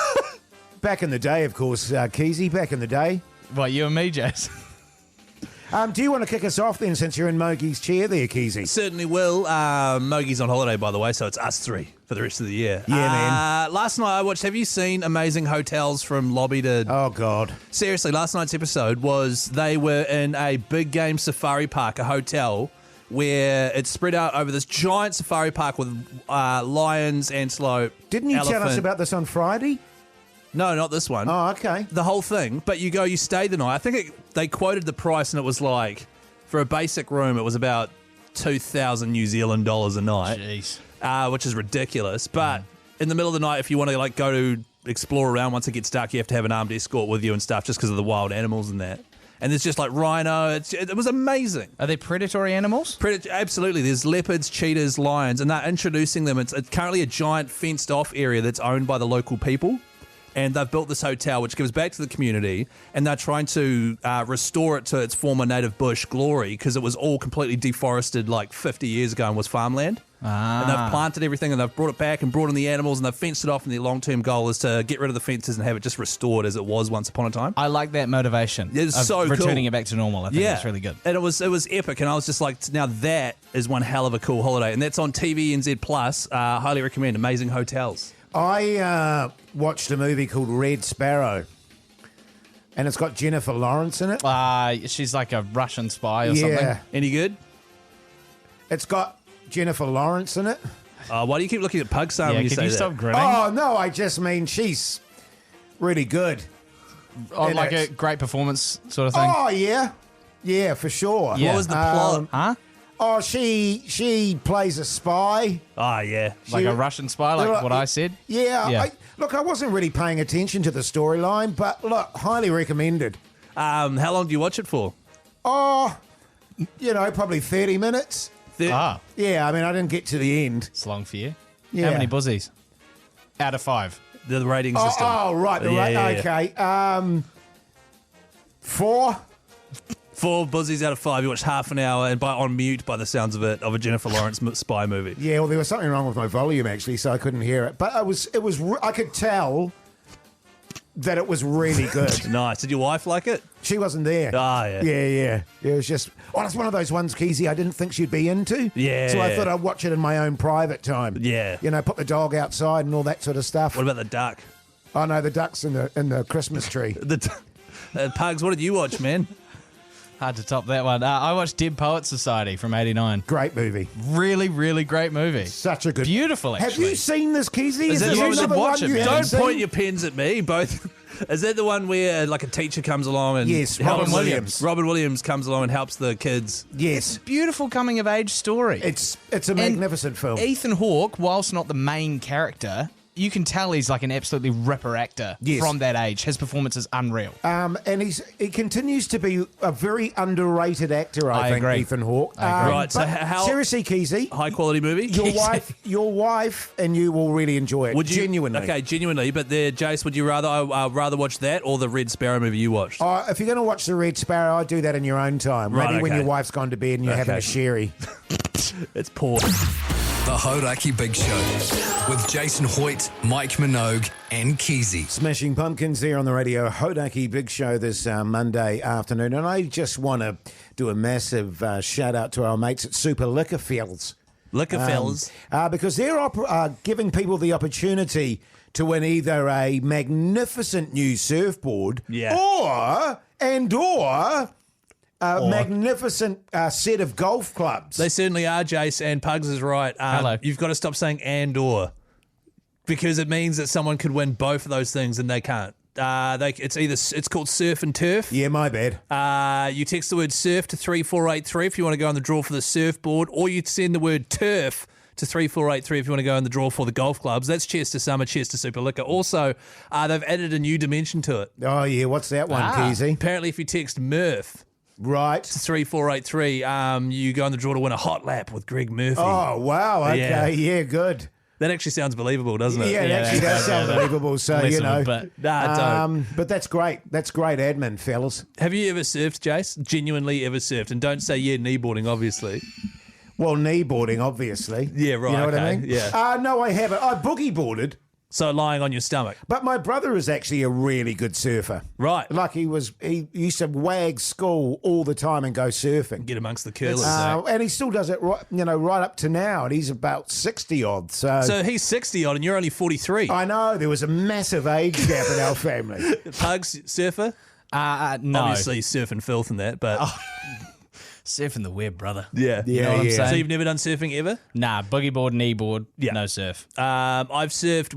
back in the day, of course, Keyzie, back in the day. Well, you and me, Jase. Do you want to kick us off then, since you're in Mogie's chair there, Keyzie? Certainly will. Mogie's on holiday, by the way, so it's us three for the rest of the year. Yeah, man. Last night I watched, have you seen Amazing Hotels from lobby to... Oh, God. Seriously, last night's episode was they were in a big game safari park, a hotel, where it's spread out over this giant safari park with lions, antelope, Didn't you tell us elephant. about this on Friday? No, not this one. Oh, okay. The whole thing. But you stay the night. I think they quoted the price and it was like, for a basic room, it was about 2,000 New Zealand dollars a night. Jeez. Which is ridiculous. But in the middle of the night, if you want to like go to explore around once it gets dark, you have to have an armed escort with you and stuff just because of the wild animals and that. And there's just like rhino. It was amazing. Are they predatory animals? Absolutely. There's leopards, cheetahs, lions, and they're introducing them. It's currently a giant fenced off area that's owned by the local people. And they've built this hotel, which gives back to the community, and they're trying to restore it to its former native bush glory because it was all completely deforested like 50 years ago and was farmland. And they've planted everything, and they've brought it back and brought in the animals, and they've fenced it off, and their long-term goal is to get rid of the fences and have it just restored as it was once upon a time. I like that motivation. It's of so cool. returning it back to normal. I think it's really good. And it was epic, and I was just like, now that is one hell of a cool holiday, and that's on TVNZ Plus. Highly recommend. Amazing Hotels. I watched a movie called Red Sparrow, and it's got Jennifer Lawrence in it. She's like a Russian spy or something. Any good? It's got Jennifer Lawrence in it. Why do you keep looking at Pugs when you can say you that? stop grinning? Oh, no, I just mean she's really good. Oh, And like a it's- great performance sort of thing? Oh, yeah. Yeah, for sure. Yeah. What was the plot? Huh? Oh, she plays a spy. Oh, yeah. Like a Russian spy, like what I said? Yeah. Yeah. Look, I wasn't really paying attention to the storyline, but look, highly recommended. How long do you watch it for? Oh, probably 30 minutes. Ah, Yeah, I mean, I didn't get to the end. it's long for you. Yeah. How many buzzies? Out of 5. The rating Oh, system. right. Yeah. Okay. 4. 4 buzzies out of 5. You watched half an hour and on mute by the sounds of it of a Jennifer Lawrence spy movie. Yeah, well, there was something wrong with my volume actually, so I couldn't hear it. But I could tell that it was really good. Nice. Did your wife like it? She wasn't there. Ah, yeah. Yeah. It was just, it's one of those ones, Keyzie, I didn't think she'd be into. Yeah. So I thought I'd watch it in my own private time. Yeah. You know, put the dog outside and all that sort of stuff. What about the duck? Oh, no, the duck's in the Christmas tree. Pugs, what did you watch, man? Hard to top that one. I watched Dead Poets Society from '89. Great movie. Really, really great movie. Such a good... Beautiful, actually. Have you seen this, Keyzie? Is it- there you should another watch one it, you man. haven't Don't point seen? your pens at me, both. Is that the one where like a teacher comes along and Yes, helps- Robin Williams. Robin Williams comes along and helps the kids. Yes. Beautiful coming of age story. It's a magnificent film. Ethan Hawke, whilst not the main character, you can tell he's like an absolutely ripper actor Yes. from that age. His performance is unreal. And he continues to be a very underrated actor, I think, agree. Ethan Hawke. I agree. Right, so but how- seriously, Keyzie, High quality movie. your wife and you will really enjoy it. Would you, genuinely. Okay, genuinely. But Jace, would you rather watch that or the Red Sparrow movie you watched? If you're going to watch The Red Sparrow, I'd do that in your own time. Right, Maybe when okay. your wife's gone to bed and you're having a sherry. It's poor. The Hauraki Big Show with Jason Hoyt, Mike Minogue, and Keyzie. Smashing Pumpkins there on the radio. Hauraki Big Show this Monday afternoon. And I just want to do a massive shout out to our mates at Super Liquor Fields. Because they're giving people the opportunity to win either a magnificent new surfboard or a magnificent set of golf clubs. They certainly are, Jace, and Pugs is right. Hello. You've got to stop saying and or because it means that someone could win both of those things and they can't. It's called Surf and Turf. Yeah, my bad. You text the word surf to 3483 if you want to go on the draw for the surfboard, or you send the word turf to 3483 if you want to go in the draw for the golf clubs. That's cheers to summer, cheers to Super Liquor. Also, they've added a new dimension to it. Oh, yeah, what's that one, Keyzie? Apparently, if you text Murph Right. to 3483, you go on the draw to win a hot lap with Greg Murphy. Oh, wow. Okay, yeah, good. That actually sounds believable, doesn't it? Yeah, it actually does sound believable. So, Less you of a know. bit. Nah, don't. But that's great. That's great admin, fellas. Have you ever surfed, Jace? Genuinely ever surfed? And don't say, kneeboarding, obviously. Well, kneeboarding, obviously. Yeah, right, You know what I okay, mean? yeah. No, I haven't. I boogie boarded. So lying on your stomach. But my brother is actually a really good surfer. Right. Like he used to wag school all the time and go surfing. Get amongst the curlers. And he still does it right up to now, and he's about 60 odd. So he's 60 odd and you're only 43. I know there was a massive age gap in our family. Pugs, surfer? No. Obviously surfing filth and that, but Surfing the web, brother. yeah. You know what I'm saying? So you've never done surfing ever? Nah, boogie board, knee board, Yeah. no surf. I've surfed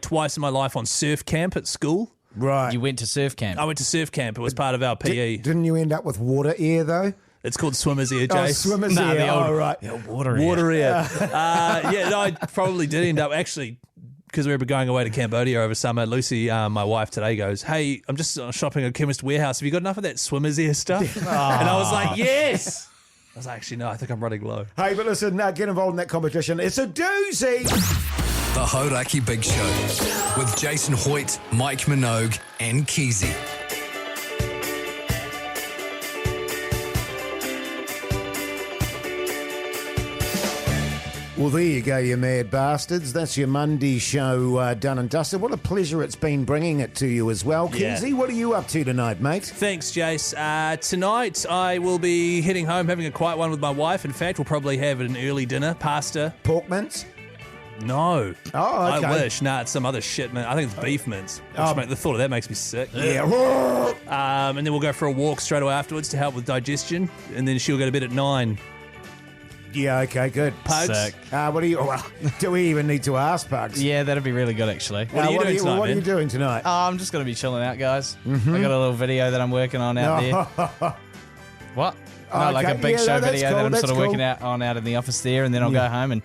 twice in my life on surf camp at school. Right. You went to surf camp. I went to surf camp. It was part of our PE. Didn't you end up with water ear though? It's called swimmer's ear, Oh, Jace. swimmer's Nah, ear. the old- Oh, right. Water. Water ear. I probably did end up actually because we were going away to Cambodia over summer. Lucy, my wife today, goes, "Hey, I'm just shopping at Chemist Warehouse. Have you got enough of that swimmer's ear stuff?" And I was like, "Yes." I was like, "Actually, no. I think I'm running low." Hey, but listen, get involved in that competition. It's a doozy. The Hauraki Big Show with Jason Hoyt, Mike Minogue, and Keyzie. Well, there you go, you mad bastards. That's your Monday show done and dusted. What a pleasure it's been bringing it to you as well. Yeah. Keyzie, what are you up to tonight, mate? Thanks, Jace. Tonight I will be heading home, having a quiet one with my wife. In fact, we'll probably have an early dinner, pasta. Pork mince? No. Oh, okay. I wish. Nah, it's some other shit, man. I think it's beef mince. The thought of that makes me sick. Yeah. And then we'll go for a walk straight away afterwards to help with digestion. And then she'll go to bed at 9. Yeah, okay, good. Pugs. Sick. What do you... Well, do we even need to ask, Pugs? Yeah, that'd be really good, actually. What are you doing tonight, What are man? you doing tonight? Oh, I'm just going to be chilling out, guys. I got a little video that I'm working on out there. What? No, like a Okay, big yeah, show no, that's video cool, that I'm that's sort of cool. working out in the office there, and then I'll go home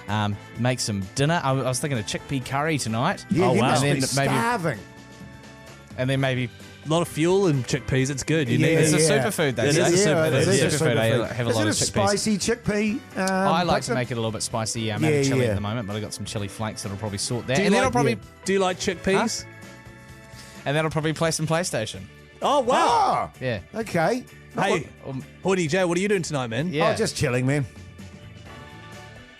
and make some dinner. I was thinking of chickpea curry tonight. Yeah, you wow. must And be then maybe- starving. And then maybe A lot of fuel and chickpeas. It's good. You Yeah, need it's a yeah. superfood. They It say. is a superfood. it is Yeah. a Superfood. I superfood. have a Is lot it of a chickpeas. spicy chickpea? I like Pugs? to make it a little bit spicy. I'm Yeah, having chili yeah. at the moment, but I got some chili flakes that'll probably sort that. Do you And then like- I'll probably Do you like chickpeas? and then I'll probably play some PlayStation. Oh, wow. Oh, Yeah. okay. Hey, Hoodie Jay, what are you doing tonight, man? Yeah. Oh, just chilling, man.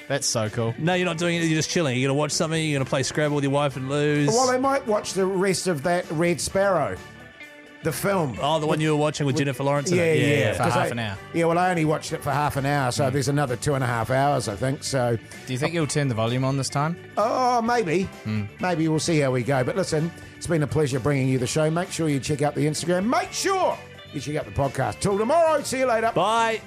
That's so cool. No, you're not doing it. You're just chilling. You're going to watch something. You're going to play Scrabble with your wife and lose. Well, I might watch the rest of that Red Sparrow, the film. Oh, the one you were watching with Jennifer Lawrence in it? Yeah. For 'Cause half an hour. Yeah, well, I only watched it for half an hour, so there's another 2.5 hours, I think. So, Do you think you'll turn the volume on this time? oh, maybe. Maybe we'll see how we go. But listen, it's been a pleasure bringing you the show. Make sure you check out the Instagram. Make sure you check out the podcast. Till tomorrow. See you later. Bye.